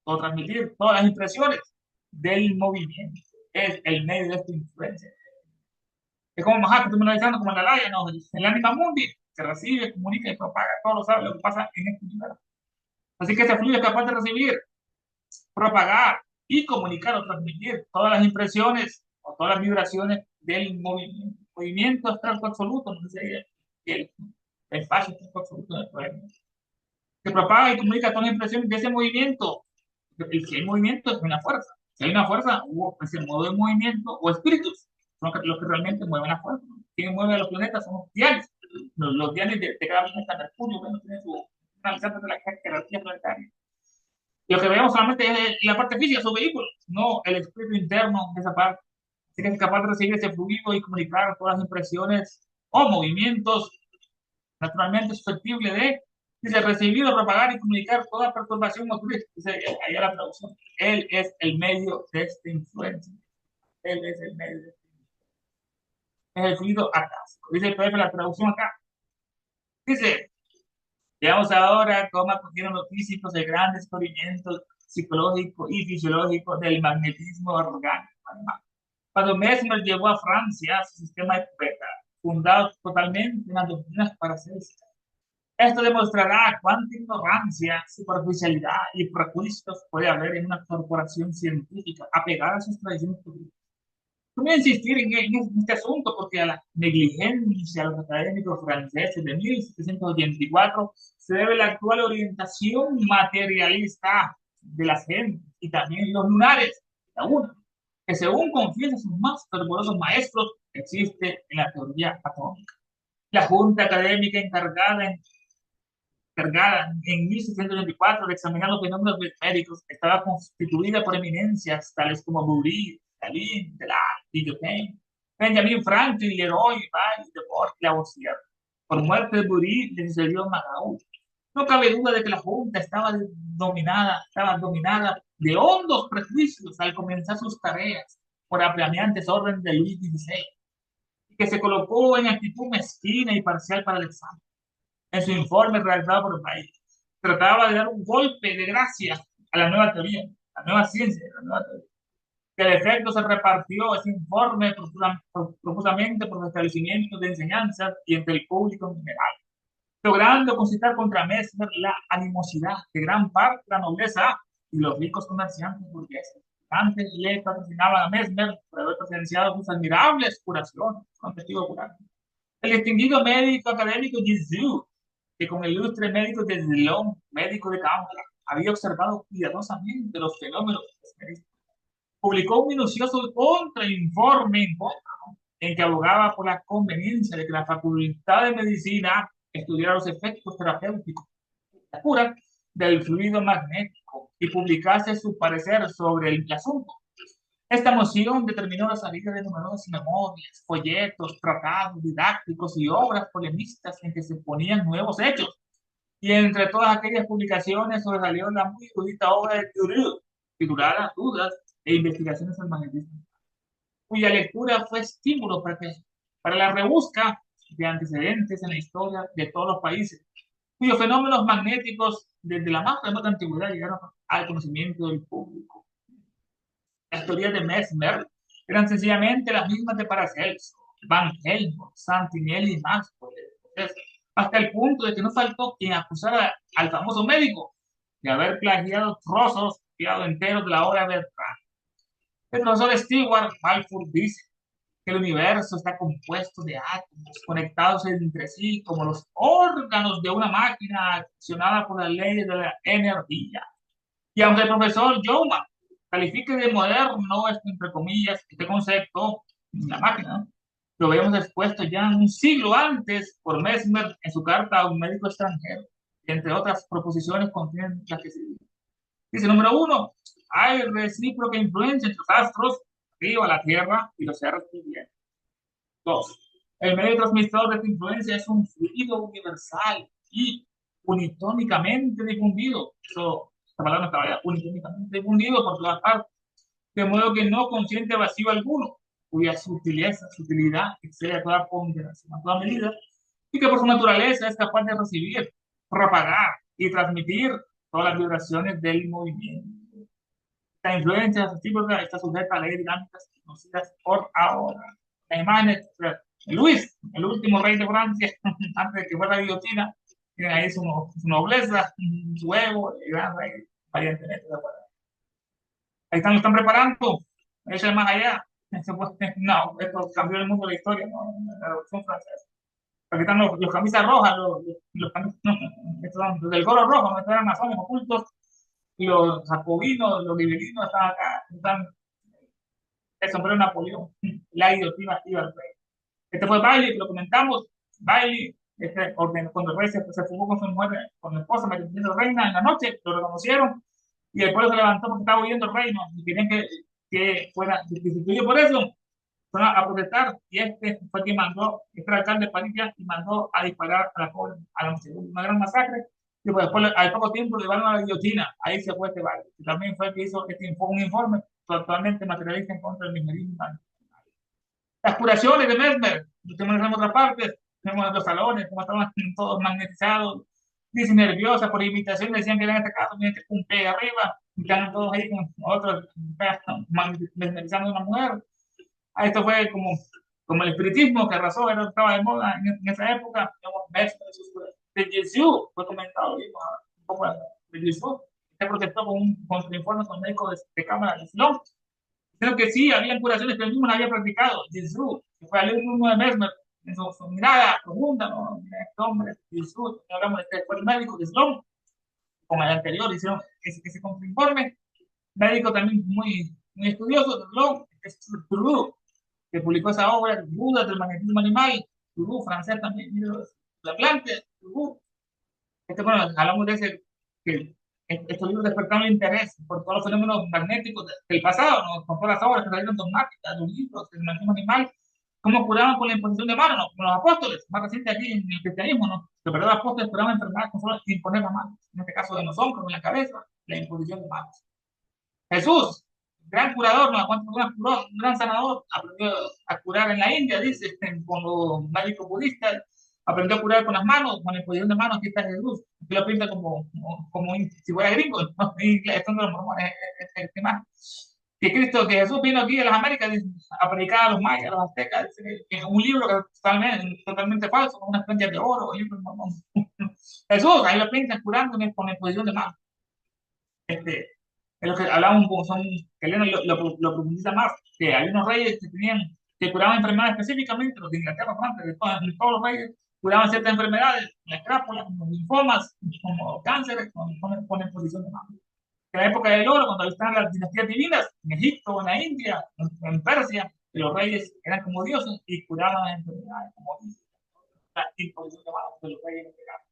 o transmitir todas las impresiones del movimiento. Es el medio de esta influencia. Es como Manhattan, tú me lo estás diciendo, como en la Laya, ¿no? El Anima Mundi se recibe, comunica y propaga. Todo lo sabe lo que pasa en este universo. Así que este fluido es capaz de recibir, propagar y comunicar o transmitir todas las impresiones o todas las vibraciones del movimiento. Movimiento abstracto absoluto, no sé si el espacio abstracto absoluto del problema. Se propaga y comunica todas las impresiones de ese movimiento. Si hay movimiento, es una fuerza. Si hay una fuerza, hubo ese modo de movimiento o espíritus. Son los que realmente mueven la fuerza. Quien mueve a los planetas son los dianes. Los dianes de cada planeta, Mercurio, Venus, tiene su analizante de la jerarquía planetaria. Lo que vemos solamente es la parte física, su vehículo, no el espíritu interno de esa parte. Así que es capaz de recibir ese fluido y comunicar todas las impresiones o movimientos naturalmente susceptibles de, dice, recibir o propagar y comunicar toda perturbación motriz. Dice, ahí la traducción. Él es el medio de esta influencia. Él es el medio de esta influencia. Es el fluido acásico. Dice el PDF la traducción acá. Dice, veamos ahora cómo acogieron los físicos el gran descubrimiento psicológico y fisiológico del magnetismo orgánico. Cuando Mesmer llegó a Francia, su sistema de beta, fundado totalmente en las doctrinas paracelsas. Esto demostrará cuánta ignorancia, superficialidad y prejuicios puede haber en una corporación científica apegada a sus tradiciones políticas. No voy a insistir en este asunto porque a la negligencia de los académicos franceses de 1784 se debe la actual orientación materialista de las gentes y también los lunares, la una, que según confiesan sus más fervorosos maestros, existe en la teoría atómica. La Junta Académica encargada en 1624 de examinar los fenómenos médicos estaba constituida por eminencias tales como Boury, Stalin, Delage, Guillotin, Benjamin Franklin, Leroy, Valle, Deport y Lavoisier. Por muerte de Boury le sucedió Magaud. No cabe duda de que la Junta estaba dominada de hondos prejuicios al comenzar sus tareas por apremiantes órdenes de Luis XVI, y que se colocó en actitud mezquina y parcial para el examen. En su informe realizado por Bailey, trataba de dar un golpe de gracia a la nueva teoría, la nueva ciencia, la nueva teoría. Que el efecto se repartió ese informe profusamente por los establecimientos de enseñanza y entre el público en general, logrando concitar contra Mesmer la animosidad de gran parte de la nobleza y los ricos comerciantes burgueses. Antes le patrocinaban a Mesmer por haber presenciado sus admirables curaciones, con testigo ocular. El distinguido médico académico Gisou, que con el ilustre médico de Zilong, médico de Cámara, había observado cuidadosamente los fenómenos publicó un minucioso contrainforme en que abogaba por la conveniencia de que la Facultad de Medicina estudiara los efectos terapéuticos la cura del fluido magnético y publicase su parecer sobre el asunto. Esta moción determinó la salida de numerosas memorias, folletos, tratados didácticos y obras polemistas en que se ponían nuevos hechos. Y entre todas aquellas publicaciones sobresalió la muy erudita obra de Curie, titulada Dudas e investigaciones del magnetismo, cuya lectura fue estímulo para la rebusca de antecedentes en la historia de todos los países, cuyos fenómenos magnéticos desde la más remota antigüedad llegaron al conocimiento del público. Las teorías de Mesmer eran sencillamente las mismas de Paracelso, Van Helmont, Santinelli y Maxwell, hasta el punto de que no faltó quien acusara al famoso médico de haber plagiado trozos, plagiado enteros de la obra de Bertrand. El profesor Stewart Balfour dice que el universo está compuesto de átomos conectados entre sí como los órganos de una máquina accionada por las leyes de la energía. Y aunque el profesor Jaume califique de moderno, esto entre comillas, este concepto, la máquina, ¿no? Lo vemos expuesto ya un siglo antes por Mesmer en su carta a un médico extranjero. Y entre otras proposiciones contienen las que se dice, número uno, hay recíproca influencia entre los astros, arriba la Tierra y los seres vivientes. Dos, el medio transmisor de esta influencia es un fluido universal y unitónicamente difundido. Esta palabra no estaba ya, unitónicamente difundido por todas partes, de modo que no consiente vacío alguno, cuya sutilidad excede a toda ponderación, a toda medida, y que por su naturaleza es capaz de recibir, propagar y transmitir todas las vibraciones del movimiento. La influencia recíproca está sujeta a leyes dinámicas conocidas por ahora. Las imágenes, Luis, el último rey de Francia, antes de que fuera la guillotina, tienen ahí su nobleza, su ego, el gran rey, aparentemente de acuerdo. Ahí están preparando, eso es más allá. No, esto cambió el mundo de la historia, ¿no? La Revolución Francesa. Aquí están los camisas rojas, los del coro rojo, no eran masones ocultos, y los jacobinos, los liberinos están acá, están el sombrero de Napoleón, la guillotina iba al rey. Este fue Bailey, que lo comentamos. Bailey ordenó, cuando el rey se fugó con su mujer, con la esposa, María Reina, en la noche, lo reconocieron y el pueblo se levantó porque estaba huyendo el reino y querían que fuera sustituido por eso. Fueron a protestar y este fue quien mandó, este alcalde de París y mandó a disparar a la joven, a la mujer, una gran masacre. Y pues después, al poco tiempo, le llevaron a la guillotina. Ahí se fue este baile. Y también fue el que hizo un informe totalmente materialista en contra del mismerismo. Las curaciones de Mesmer, tenemos en otras partes, tenemos los salones, como estaban todos magnetizados, dice nerviosa por imitación, decían que en este caso tiene un pie arriba, y están todos ahí con otros mesmerizando a una mujer. Esto fue como el espiritismo que arrasó, estaba de moda en esa época. De Jesús fue comentado un poco de Jesús, se protestó con un contrainforme con médico de cámara de Islam. Creo que sí, había curaciones que él mismo no había practicado. Jesús, que fue al mismo de Mesmer, en su mirada profunda, ¿no? Este hombre, Jesús, hablamos de este, fue el médico de Islam, como el anterior, hicieron ese contrainforme. Médico también muy estudioso de Islam, es Trudeau, que publicó esa obra, Buda del magnetismo animal, Trudeau, francés también, la planta, Trudeau. Bueno, hablamos de ese, que estos libros despertaron el interés por todos los fenómenos magnéticos del pasado, ¿no? Con todas las obras que salieron dogmáticas, los libros, el magnetismo animal, cómo curaban con la imposición de manos, ¿no? Con los apóstoles, más reciente aquí en el cristianismo, ¿no? Que los apóstoles curaban enfermedades con solo imponer las manos, en este caso de los hombros, en la cabeza, la imposición de manos. Jesús, gran curador, ¿no? Un gran sanador, aprendió a curar en la India, dice, con los médicos budistas, aprendió a curar con las manos, con la imposición de manos, aquí está Jesús, aquí lo pinta como si fuera gringo, ¿no? Y esto no lo mormones, el tema. Que Cristo, que Jesús vino aquí a las Américas a predicar a los mayas, a los aztecas, es un libro que es totalmente falso, con unas planchas de oro, libros mormones. Jesús, ahí lo pintan curando con la imposición de manos. Este, es lo que hablábamos, que lo profundiza más, que hay unos reyes que curaban enfermedades específicamente, los de Inglaterra, Francia, todos los reyes curaban ciertas enfermedades, la escrápula, como linfomas, como cánceres, con exposición de manos. En la época del oro, cuando estaban las dinastías divinas, en Egipto, en la India, en Persia, que los reyes eran como dioses y curaban las enfermedades como dioses. La imposición de manos de los reyes en este caso.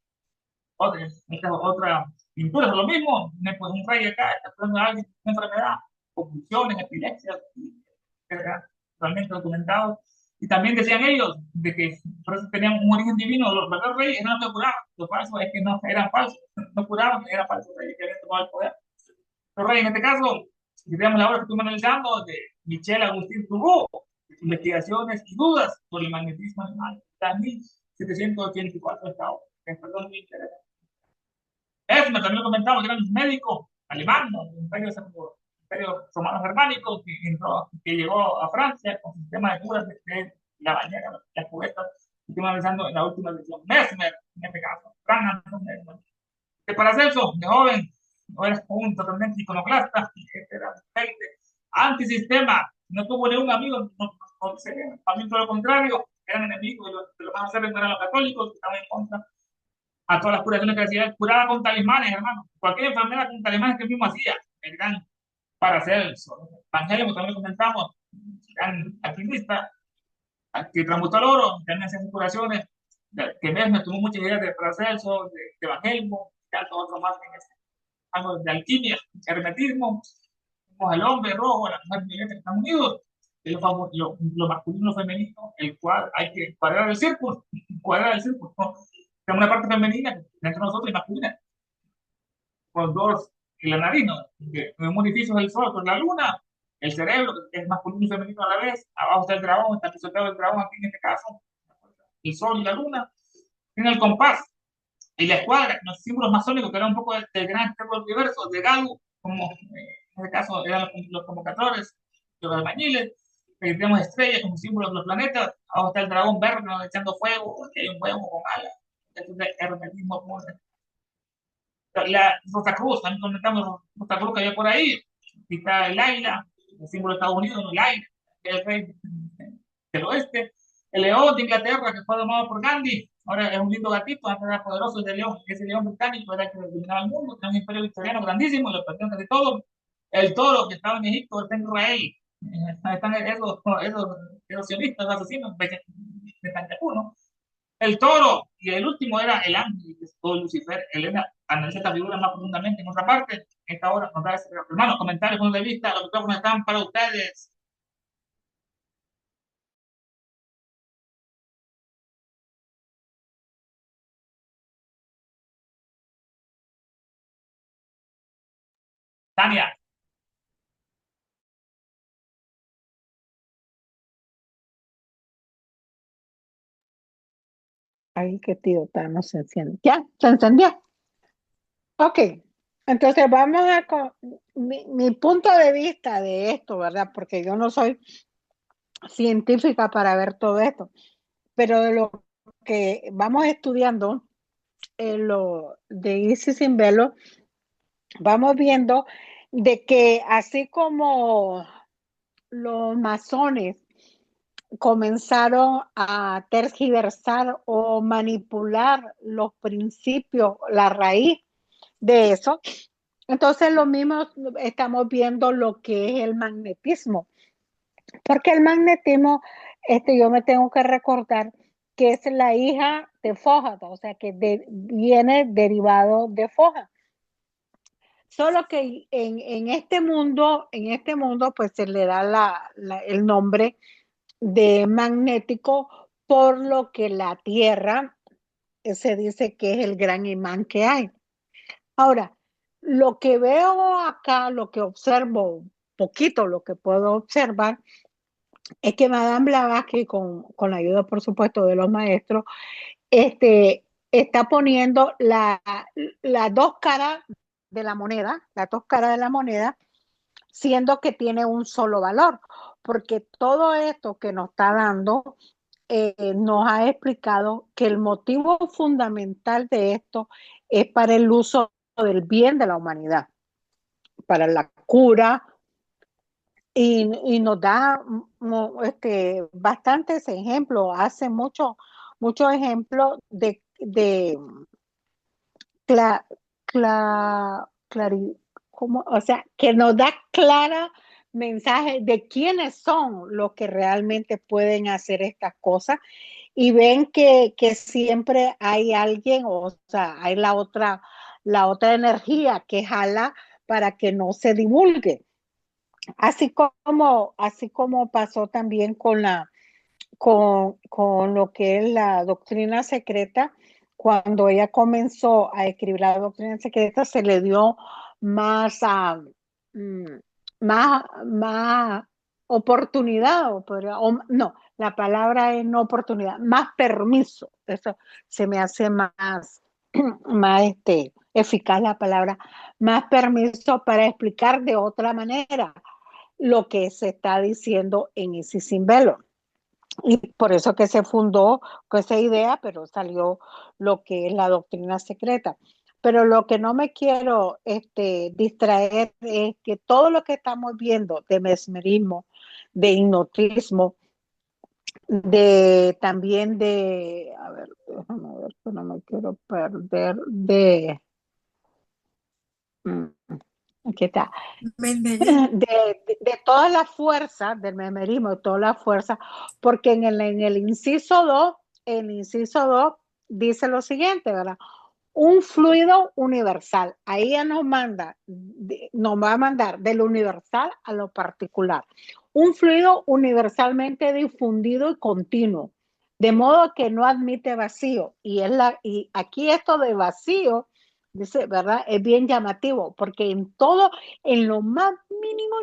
Otra pintura es lo mismo, pues un rey acá está tratando a alguien con enfermedad, convulsiones, epilepsia, realmente documentado. Y también decían ellos de que por eso tenían un origen divino, los verdaderos reyes no lo curaban, lo falso es que no eran falsos, no curaban, eran falsos reyes que habían tomado el poder. Los reyes, en este caso, si tenemos la obra que estuvimos analizando de Michel Agustín Turgot, investigaciones y dudas sobre el magnetismo animal, está en 1784 esta obra, que es muy interesante. Esmer también lo comentamos, gran médico, alemán, ¿no? Imperio romano germánico, que llegó a Francia con su sistema de curas de la bañera, las cubetas, y estoy analizando en la última edición, Mesmer, en este caso, Frank Anton Mesmer, que Paracelso, de joven, no era un totalmente iconoclasta, era gente antisistema, no tuvo ni un amigo, también todo lo contrario, eran enemigos de los más acérrimos eran los católicos, que estaban en contra a todas las curaciones que hacía, curaba con talismanes, hermano, cualquier enfermedad con talismanes que él mismo hacía, el gran Paracelso, Evangelio, que también lo comentamos, gran alquimista, que transmutó el oro, también hacía curaciones, que me tuvo muchas ideas de Paracelso, de Evangelio, y algo otro más en este algo de alquimia, hermetismo, como el hombre rojo, la mujer violeta que están unidos, lo masculino y lo femenino, el cual hay que cuadrar el círculo, cuadrar el círculo. ¿No? Tenemos una parte femenina dentro de nosotros y masculina, con dos, y la nariz, ¿no? Que es muy difícil el sol, con la luna, el cerebro, que es masculino y femenino a la vez, abajo está el dragón, está pisotado el dragón aquí en este caso, el sol y la luna, tiene el compás, y la escuadra, los símbolos masónicos, que era un poco del gran del universo, de Galu, como en este caso eran los convocadores, los albañiles, tenemos estrellas como símbolos de los planetas, abajo está el dragón verde ¿no? echando fuego, aquí hay un huevo con alas, es un hermetismo como la Rosa Cruz, también comentamos Rosa Cruz que había por ahí, y está el águila, el símbolo de Estados Unidos, ¿no? El águila, el rey del oeste, el león de Inglaterra que fue domado por Gandhi, ahora es un lindo gatito, antes era poderoso ese león, británico era el que dominaba el mundo, tenía un imperio victoriano grandísimo, y lo perdió casi todo. El toro que estaba en Egipto, está en Israel, están esos sionistas asesinos de Cancún, ¿no? El toro, y el último era el ángel, que es todo Lucifer. Elena analiza esta figura más profundamente en otra parte. Esta hora nos da ese, hermanos, comentarios, puntos de vista, los micrófonos están para ustedes. Tania, Ahí que tío está, no se enciende. ¿Ya? ¿Se encendió? Ok. Entonces vamos mi punto de vista de esto, ¿verdad? Porque yo no soy científica para ver todo esto, pero de lo que vamos estudiando lo de Isis sin velo, vamos viendo de que así como los masones comenzaron a tergiversar o manipular los principios, la raíz de eso. Entonces lo mismo estamos viendo lo que es el magnetismo, porque el magnetismo, yo me tengo que recordar que es la hija de Foja, o sea que viene derivado de Foja. Solo que en este mundo pues se le da el nombre de magnético, por lo que la Tierra se dice que es el gran imán que hay. Ahora, lo que veo acá, lo que observo, poquito lo que puedo observar, es que Madame Blavatsky, con la ayuda, por supuesto, de los maestros, está poniendo las dos caras de la moneda, las dos caras de la moneda, siendo que tiene un solo valor, porque todo esto que nos está dando nos ha explicado que el motivo fundamental de esto es para el uso del bien de la humanidad, para la cura, y nos da bastantes ejemplos, hace muchos ejemplos de cla, o sea, que nos da clara mensaje de quiénes son los que realmente pueden hacer estas cosas y ven que siempre hay alguien, o sea, hay la otra energía que jala para que no se divulgue. Así como pasó también con lo que es la doctrina secreta, cuando ella comenzó a escribir la doctrina secreta, se le dio más, mm, más oportunidad, no, la palabra es no oportunidad, más permiso. Eso se me hace más más eficaz la palabra, más permiso para explicar de otra manera lo que se está diciendo en Isis sin velo. Y por eso que se fundó con esa idea, pero salió lo que es la doctrina secreta. Pero lo que no me quiero distraer es que todo lo que estamos viendo de mesmerismo, de hipnotismo, de también de, a ver, déjame ver que no me quiero perder mm, aquí está, Mendelismo. de toda la fuerza, del memerismo, de toda la fuerza, porque en el inciso 2 dice lo siguiente, ¿verdad? Un fluido universal. Ahí ya nos va a mandar del universal a lo particular. Un fluido universalmente difundido y continuo, de modo que no admite vacío. Y aquí esto de vacío, dice, ¿verdad? Es bien llamativo, porque en todo, en lo más mínimo,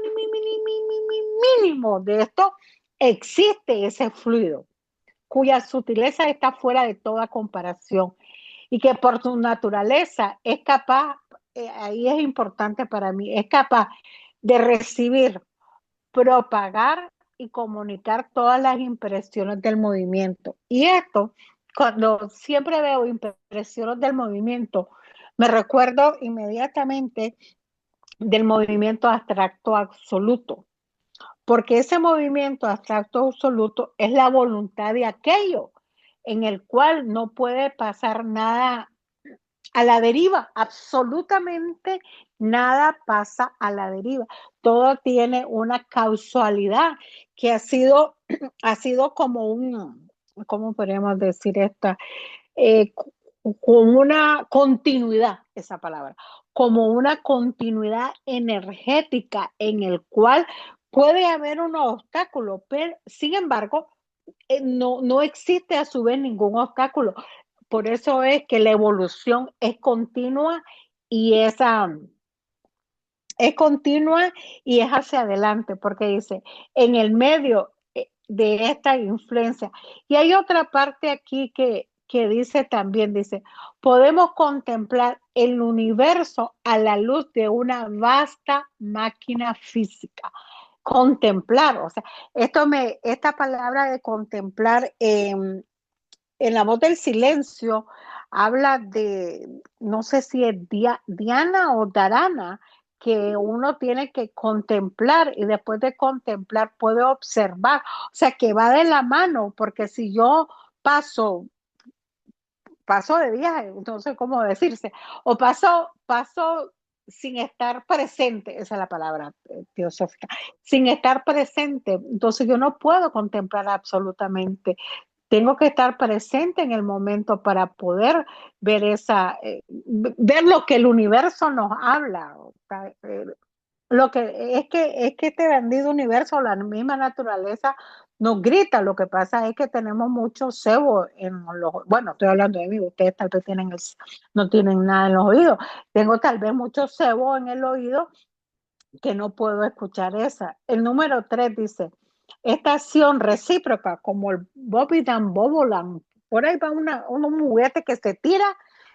mínimo de esto, existe ese fluido, cuya sutileza está fuera de toda comparación y que por su naturaleza es capaz, ahí es importante para mí, es capaz de recibir, propagar y comunicar todas las impresiones del movimiento. Y esto, cuando siempre veo impresiones del movimiento, me recuerdo inmediatamente del movimiento abstracto absoluto, porque ese movimiento abstracto absoluto es la voluntad de aquello en el cual no puede pasar nada a la deriva, absolutamente nada pasa a la deriva. Todo tiene una causalidad que ha sido como ¿cómo podríamos decir esta? Con una continuidad, esa palabra, como una continuidad energética en el cual puede haber un obstáculo, pero sin embargo, no existe a su vez ningún obstáculo. Por eso es que la evolución y es continua y es hacia adelante, porque dice, en el medio de esta influencia. Y hay otra parte aquí que dice también, dice, podemos contemplar el universo a la luz de una vasta máquina física. Contemplar, o sea, esta palabra de contemplar en la voz del silencio habla de, no sé si es Diana o Darana, que uno tiene que contemplar y después de contemplar puede observar, o sea que va de la mano, porque si yo paso, paso de viaje, no sé cómo decirse, o paso sin estar presente, esa es la palabra teosófica, sin estar presente, entonces yo no puedo contemplar absolutamente, tengo que estar presente en el momento para poder ver ver lo que el universo nos habla. Lo que es que este bendito universo, la misma naturaleza nos grita. Lo que pasa es que tenemos mucho cebo en los, bueno, estoy hablando de mí, ustedes tal vez no tienen nada en los oídos. Tengo tal vez mucho cebo en el oído que no puedo escuchar esa. El número 3 dice, esta acción recíproca, como el Bobby Dan Bobolan, por ahí va un juguete que se tira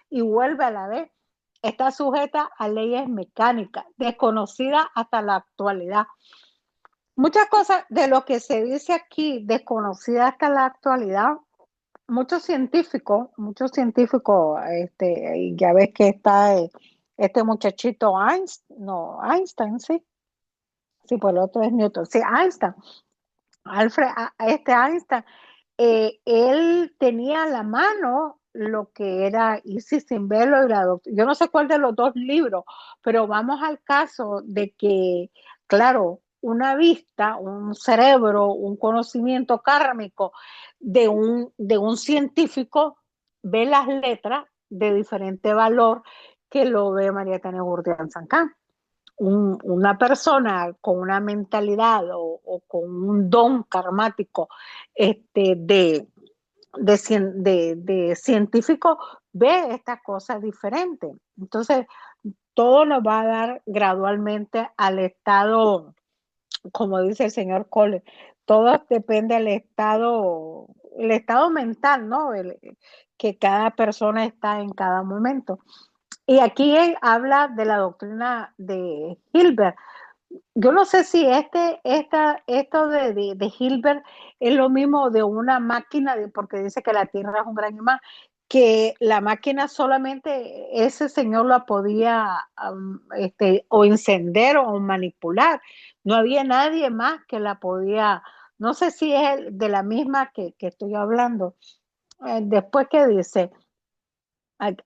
y vuelve a la vez, está sujeta a leyes mecánicas, desconocidas hasta la actualidad. Muchas cosas de lo que se dice aquí, desconocidas hasta la actualidad, ya ves que está este muchachito Einstein, sí. Sí, pues el otro es Newton. Sí, Einstein. Einstein, él tenía a la mano lo que era Isis sin velo y la doctrina. Yo no sé cuál de los dos libros, pero vamos al caso de que, claro, una vista, un cerebro, un conocimiento kármico de un científico ve las letras de diferente valor que lo ve María Tania Gurdian Sancán. Una persona con una mentalidad o con un don karmático de científico ve estas cosas diferentes. Entonces, todo nos va a dar gradualmente al estado, como dice el señor Cole, todo depende del estado el estado mental, ¿no? Que cada persona está en cada momento. Y aquí él habla de la doctrina de Hilbert. Yo no sé si esto de Hilbert es lo mismo de una máquina, porque dice que la Tierra es un gran imán, que la máquina solamente ese señor la podía o encender o manipular. No había nadie más que la podía, no sé si es de la misma que estoy hablando. Después que dice,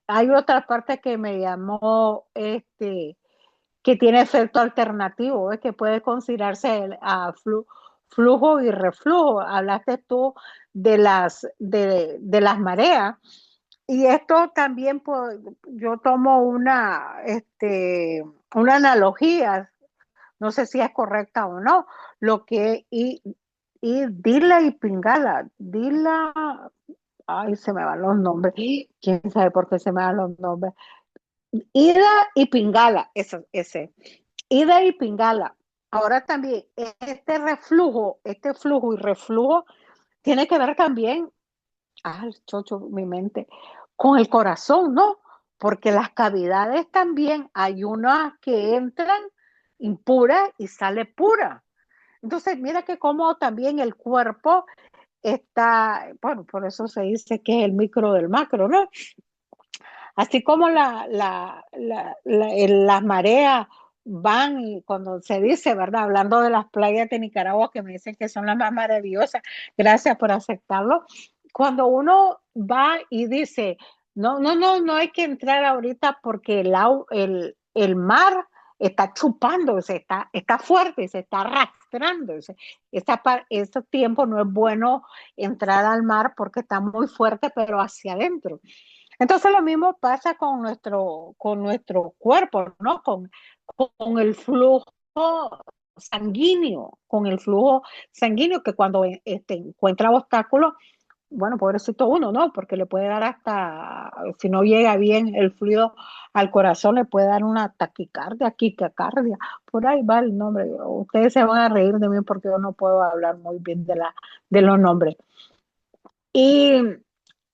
hay otra parte que me llamó que tiene efecto alternativo, es que puede considerarse flujo y reflujo. Hablaste tú de las mareas. Y esto también, pues, yo tomo una analogía, no sé si es correcta o no, lo que y Dila y Pingala, Dila, ay, se me van los nombres, quién sabe por qué se me van los nombres, Ida y Pingala, ese. Ida y Pingala. Ahora también, este flujo y reflujo tiene que ver también, chocho, mi mente, con el corazón, ¿no? Porque las cavidades también hay unas que entran impuras y sale pura. Entonces, mira que como también el cuerpo está, bueno, por eso se dice que es el micro del macro, ¿no? Así como las mareas van y cuando se dice, ¿verdad? Hablando de las playas de Nicaragua que me dicen que son las más maravillosas, gracias por aceptarlo. Cuando uno va y dice, no, no, no, no hay que entrar ahorita porque el mar está chupando, está fuerte, se está arrastrando. Este tiempo no es bueno entrar al mar porque está muy fuerte, pero hacia adentro. Entonces lo mismo pasa con nuestro cuerpo, ¿no? Con el flujo con el flujo sanguíneo que cuando encuentra obstáculos, bueno, pobrecito uno, ¿no? Porque le puede dar hasta, si no llega bien el fluido al corazón, le puede dar una taquicardia, quicacardia, por ahí va el nombre. Ustedes se van a reír de mí porque yo no puedo hablar muy bien de los nombres. Y,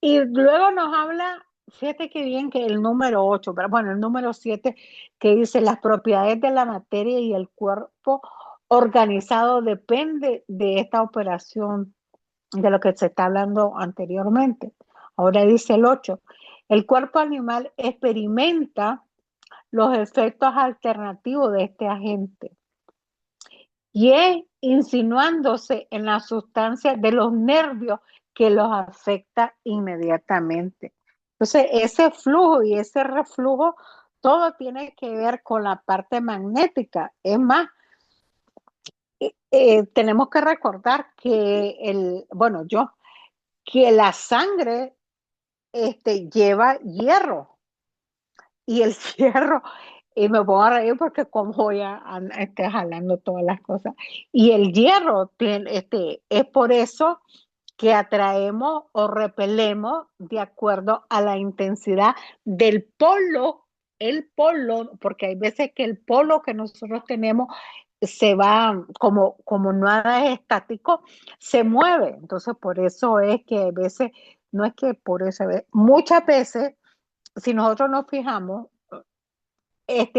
y luego nos habla, fíjate qué bien que el número 8, pero bueno, el número 7 que dice las propiedades de la materia y el cuerpo organizado depende de esta operación de lo que se está hablando anteriormente. Ahora dice el 8, el cuerpo animal experimenta los efectos alternativos de este agente y es insinuándose en la sustancia de los nervios que los afecta inmediatamente. Entonces, ese flujo y ese reflujo, todo tiene que ver con la parte magnética. Es más, tenemos que recordar que que la sangre lleva hierro y el hierro, y me pongo a reír porque como voy jalando todas las cosas, y el hierro es por eso que atraemos o repelemos de acuerdo a la intensidad del polo, el polo, porque hay veces que el polo que nosotros tenemos se va, como nada es estático, se mueve. Entonces, por eso es que a veces, no es que por eso, muchas veces, si nosotros nos fijamos,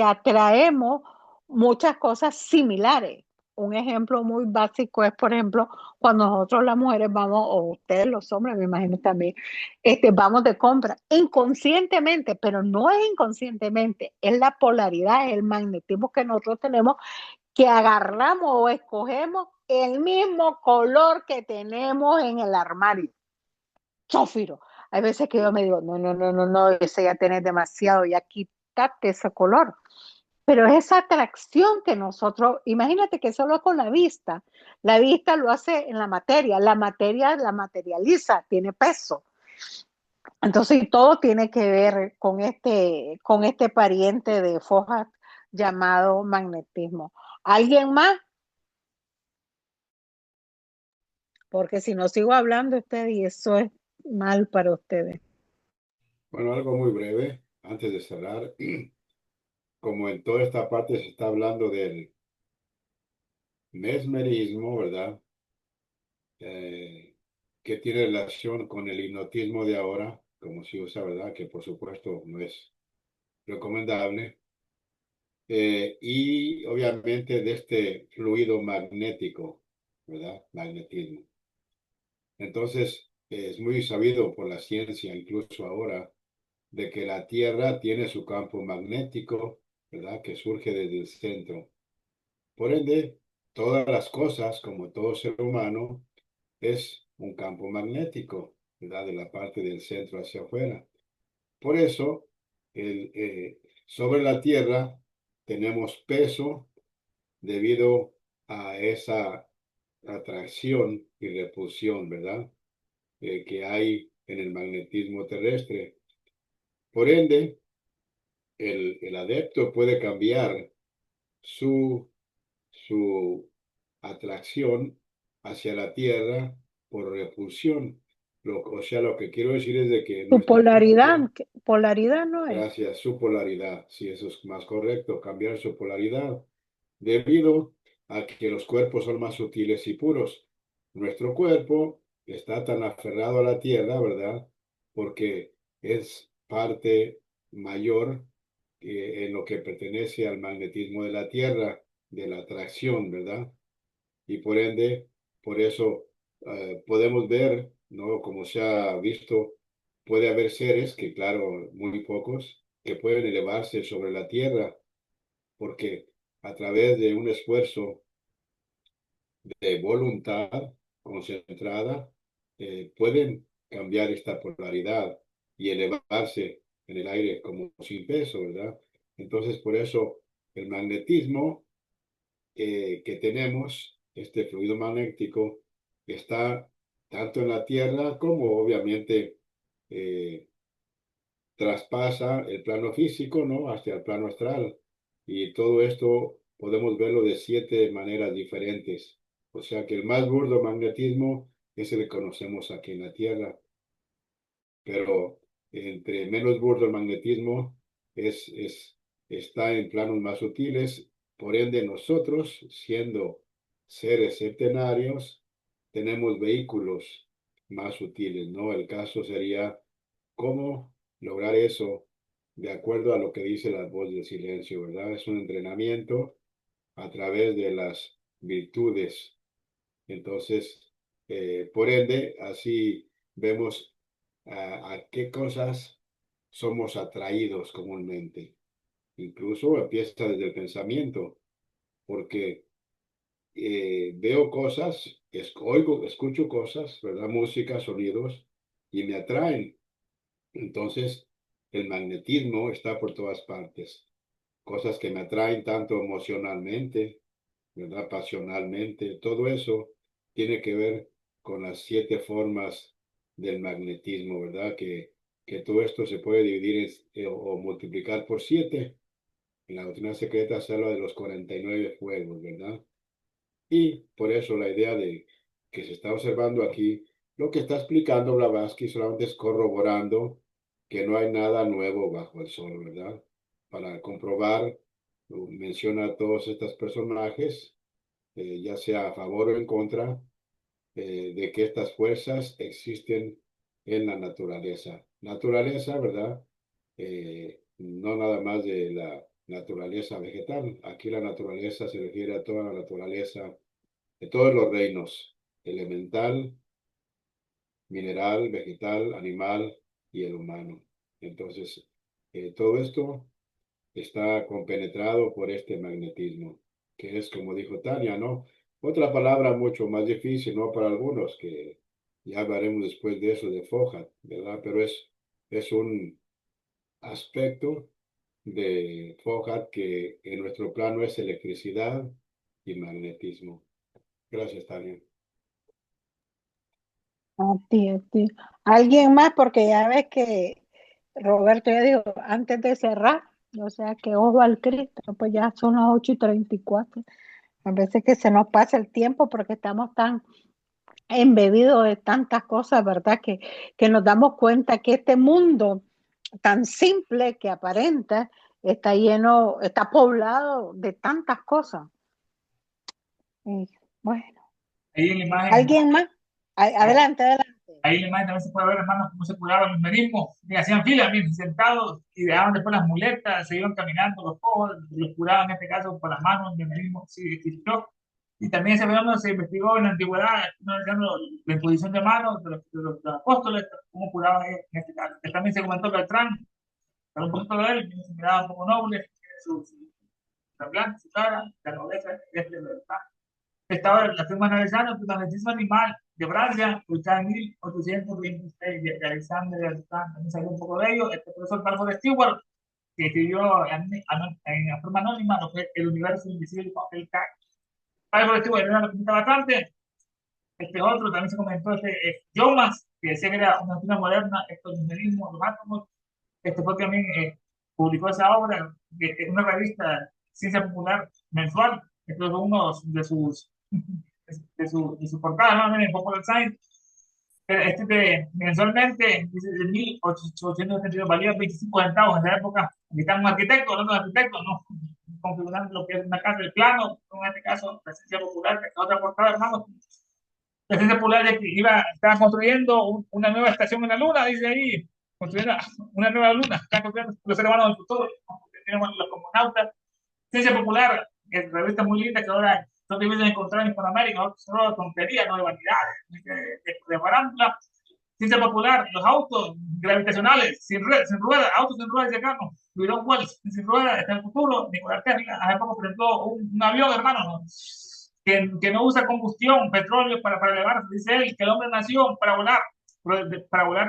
atraemos muchas cosas similares. Un ejemplo muy básico es, por ejemplo, cuando nosotros las mujeres vamos, o ustedes los hombres, me imagino también, vamos de compra inconscientemente, pero no es inconscientemente, es la polaridad, es el magnetismo que nosotros tenemos, que agarramos o escogemos el mismo color que tenemos en el armario. Chófiro. Hay veces que yo me digo, no, no, no, no, no, ese ya tenés demasiado, ya quítate ese color. Pero es esa atracción que nosotros, imagínate que solo con la vista lo hace en la materia la materializa, tiene peso. Entonces, todo tiene que ver con este pariente de Fojas llamado magnetismo. ¿Alguien más? Porque si no sigo hablando usted y eso es mal para ustedes. Bueno, algo muy breve antes de cerrar. Como en toda esta parte se está hablando del mesmerismo, ¿verdad? que tiene relación con el hipnotismo de ahora, como se usa, ¿verdad? Que por supuesto no es recomendable. Y obviamente de este fluido magnético, ¿verdad? Magnetismo. Entonces, es muy sabido por la ciencia, incluso ahora, de que la Tierra tiene su campo magnético, ¿verdad? Que surge desde el centro. Por ende, todas las cosas, como todo ser humano, es un campo magnético, ¿verdad? De la parte del centro hacia afuera. Por eso, sobre la Tierra tenemos peso debido a esa atracción y repulsión, ¿verdad? Que hay en el magnetismo terrestre. Por ende, el adepto puede cambiar su, su atracción hacia la Tierra por repulsión. O sea, lo que quiero decir es de que Su nuestra mente, polaridad no es. gracias, su polaridad, si eso es más correcto, cambiar su polaridad, debido a que los cuerpos son más sutiles y puros. Nuestro cuerpo está tan aferrado a la tierra, ¿verdad? Porque es parte mayor en lo que pertenece al magnetismo de la tierra, de la atracción, ¿verdad? Y por ende, por eso podemos ver, ¿no? Como se ha visto, puede haber seres, que claro, muy pocos, que pueden elevarse sobre la tierra, porque a través de un esfuerzo de voluntad concentrada, pueden cambiar esta polaridad y elevarse en el aire como sin peso, ¿verdad? Entonces, por eso el magnetismo que tenemos, este fluido magnético, está tanto en la Tierra como obviamente eh, traspasa el plano físico, ¿no? Hacia el plano astral. Y todo esto podemos verlo de 7 maneras diferentes. O sea que el más burdo magnetismo es el que conocemos aquí en la Tierra, pero entre menos burdo el magnetismo está en planos más sutiles. Por ende, nosotros, siendo seres septenarios, tenemos vehículos más sutiles, ¿no? El caso sería cómo lograr eso de acuerdo a lo que dice la voz del silencio, ¿verdad? Es un entrenamiento a través de las virtudes. Entonces, por ende, así vemos a qué cosas somos atraídos comúnmente. Incluso empieza desde el pensamiento, porque veo cosas, oigo, escucho cosas, ¿verdad? Música, sonidos, y me atraen. Entonces, el magnetismo está por todas partes. Cosas que me atraen tanto emocionalmente, ¿verdad? Pasionalmente, todo eso tiene que ver con las 7 formas del magnetismo, ¿verdad? Que todo esto se puede dividir o multiplicar por 7. En la doctrina secreta se habla de los 49 fuegos, ¿verdad? Y por eso la idea de que se está observando aquí, lo que está explicando Blavatsky solamente es corroborando que no hay nada nuevo bajo el sol, ¿verdad? Para comprobar, menciona a todos estos personajes, ya sea a favor o en contra, de que estas fuerzas existen en la naturaleza. Naturaleza, ¿verdad? No nada más de la naturaleza vegetal. Aquí la naturaleza se refiere a toda la naturaleza de todos los reinos, elemental, mineral, vegetal, animal y el humano. Entonces, todo esto está compenetrado por este magnetismo, que es, como dijo Tania, ¿no? Otra palabra mucho más difícil, ¿no? Para algunos, que ya hablaremos después de eso, de Foja, ¿verdad? Pero es un aspecto de Foja que en nuestro plano es electricidad y magnetismo. Gracias, Tania. A ti, a ti. ¿Alguien más? Porque ya ves que Roberto ya dijo, antes de cerrar, o sea que ojo al Cristo, pues ya son las 8:34. A veces que se nos pasa el tiempo porque estamos tan embebidos de tantas cosas, ¿verdad? Que nos damos cuenta que este mundo tan simple que aparenta está lleno, está poblado de tantas cosas. Y, bueno, Ahí en la imagen, ¿alguien más? Adelante, adelante. Ahí en la imagen también se puede ver, hermanos, cómo se curaban los menismos. Y hacían fila, bien sentados, y dejaban después las muletas, se iban caminando los cojos, los curaban en este caso por las manos, el menismo sí existió. Y también ese fenómeno se investigó en la antigüedad, no diciendo la imposición de manos de los apóstoles, cómo curaban ellos en este caso. También se comentó Beltrán, pero un poquito de él, se miraba un poco noble, su semblante, su cara, la nobleza, este, ¿verdad? Estaba la firma analizando el magnetismo animal de Francia, publicada en 1826, de Alexandre Alexandre, también salió un poco de ello. Este profesor Carlos Stewart, que escribió en forma anónima lo que es el universo invisible con el K. Carlos Stewart era lo que pinta bastante. Este otro también se comentó, Jomas, que decía que era una doctrina moderna, estos numerismos, los átomos. Este fue también publicó esa obra en una revista Ciencia Popular mensual. Este fue uno de sus portadas, ¿no? En Popular Science. Mensualmente, dice, de 1872, valía 25 centavos en esa época. Aquí está un arquitecto, hablando de arquitecto, ¿no? Configurando lo que es una casa, el plano, en este caso, la ciencia popular, que es otra portada, hermano. La ciencia popular es que estaba construyendo una nueva estación en la Luna, dice ahí, construyendo una nueva Luna, están construyendo los seres humanos del futuro, tenemos los cosmonautas. Ciencia popular, es una revista muy linda que ahora son difíciles de encontrar en Hispanoamérica, son tonterías, no de vanidades, de farándula. Ciencia popular, los autos gravitacionales, sin ruedas, autos sin ruedas de carro, Luis Wells, sin ruedas, está en el futuro, Nicolás Tesla, hace poco presentó un avión, hermano, ¿no? Que no usa combustión, petróleo para elevarse, dice él, que el hombre nació para volar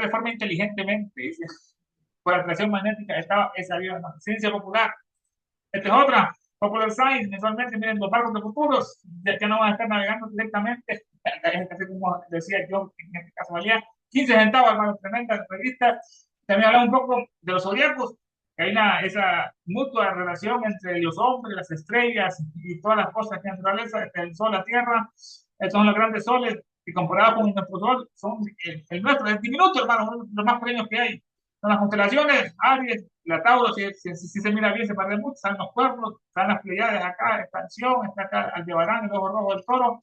de forma inteligentemente, dice, por atracción magnética, estaba ese avión, ¿no? Ciencia popular. Esta es otra, Popular Science, mensualmente, miren, los barcos de futuros, ya que no van a estar navegando directamente, así como decía yo, en este caso valía 15 centavos, hermano, tremenda revista. También hablaba un poco de los zodiacos, que hay esa mutua relación entre los hombres, las estrellas y todas las cosas que naturaleza, el sol, la tierra, estos son los grandes soles, y comparados con nuestro sol, son el nuestro, es diminuto, hermano, uno de los más pequeños que hay. Son las constelaciones, Aries, la Tauro, si se mira bien, se parece mucho, están los cuernos, están las Pleiades acá, expansión, está acá Aldebarán, el ojo rojo del toro,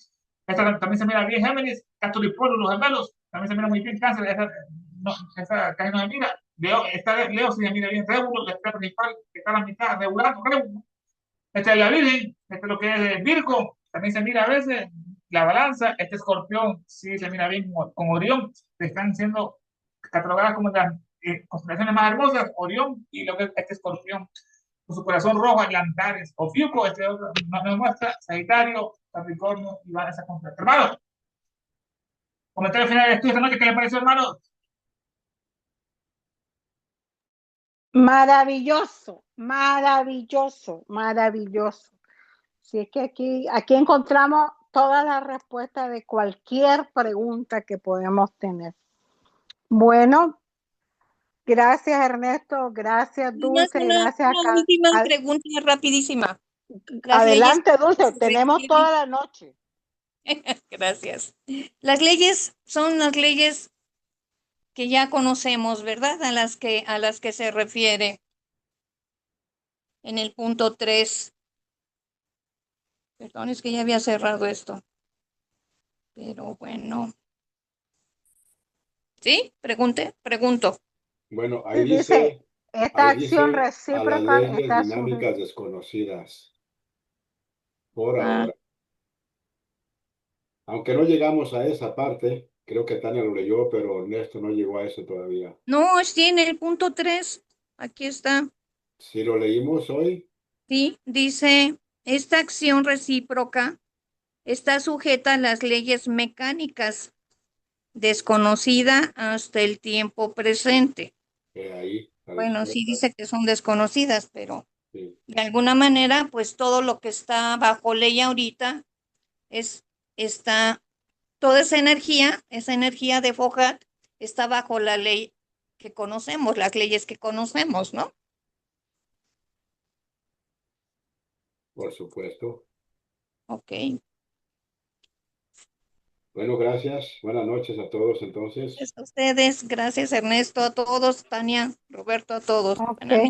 esta también se mira bien Géminis, Castor y Polo, los gemelos, también se mira muy bien Cáncer, esta casi no se mira, Leo sí se mira bien, Rébulo, la estrella principal, que está a la mitad, Regulano, Rébulo, esta es la Virgen, este es lo que es Virgo, también se mira a veces, la balanza, este escorpión, sí se mira bien con Orión, están siendo catalogadas como las constelaciones más hermosas, Orión y lo que es este escorpión, con su corazón rojo, Atlantares, o Fiuco, este otro, nos muestra Sagitario, Capricornio y van a esa constelación. Hermano, comentario final del estudio esta noche, ¿qué le pareció, hermano? Maravilloso, maravilloso, maravilloso. Si es que aquí encontramos todas las respuestas de cualquier pregunta que podemos tener. Bueno, gracias Ernesto, gracias Dulce, gracias una acá. última pregunta rapidísima. Adelante Dulce, tenemos toda la noche. Gracias. Las leyes son las leyes que ya conocemos, ¿verdad? A las que se refiere en el punto 3. Perdón, es que ya había cerrado esto. Pero bueno. ¿Sí? Pregunto. Bueno, ahí Dice, esta ahí acción dice a las recíproca leyes está dinámicas desconocidas por Ah, ahora. Aunque no llegamos a esa parte, creo que Tania lo leyó, pero Ernesto no llegó a eso todavía. no, sí, en el punto 3. Aquí está. Si lo leímos hoy, Sí, dice, esta acción recíproca está sujeta a las leyes mecánicas, desconocida hasta el tiempo presente. ahí, a la Bueno, sí izquierda. dice que son desconocidas, pero Sí, de alguna manera, pues todo lo que está bajo ley ahorita está, toda esa energía de Fogat está bajo la ley que conocemos, las leyes que conocemos, ¿no? por supuesto. Ok. Bueno, gracias. Buenas noches a todos entonces. Gracias a ustedes, gracias Ernesto, a todos, Tania, Roberto, a todos. Ok. Buenas noches.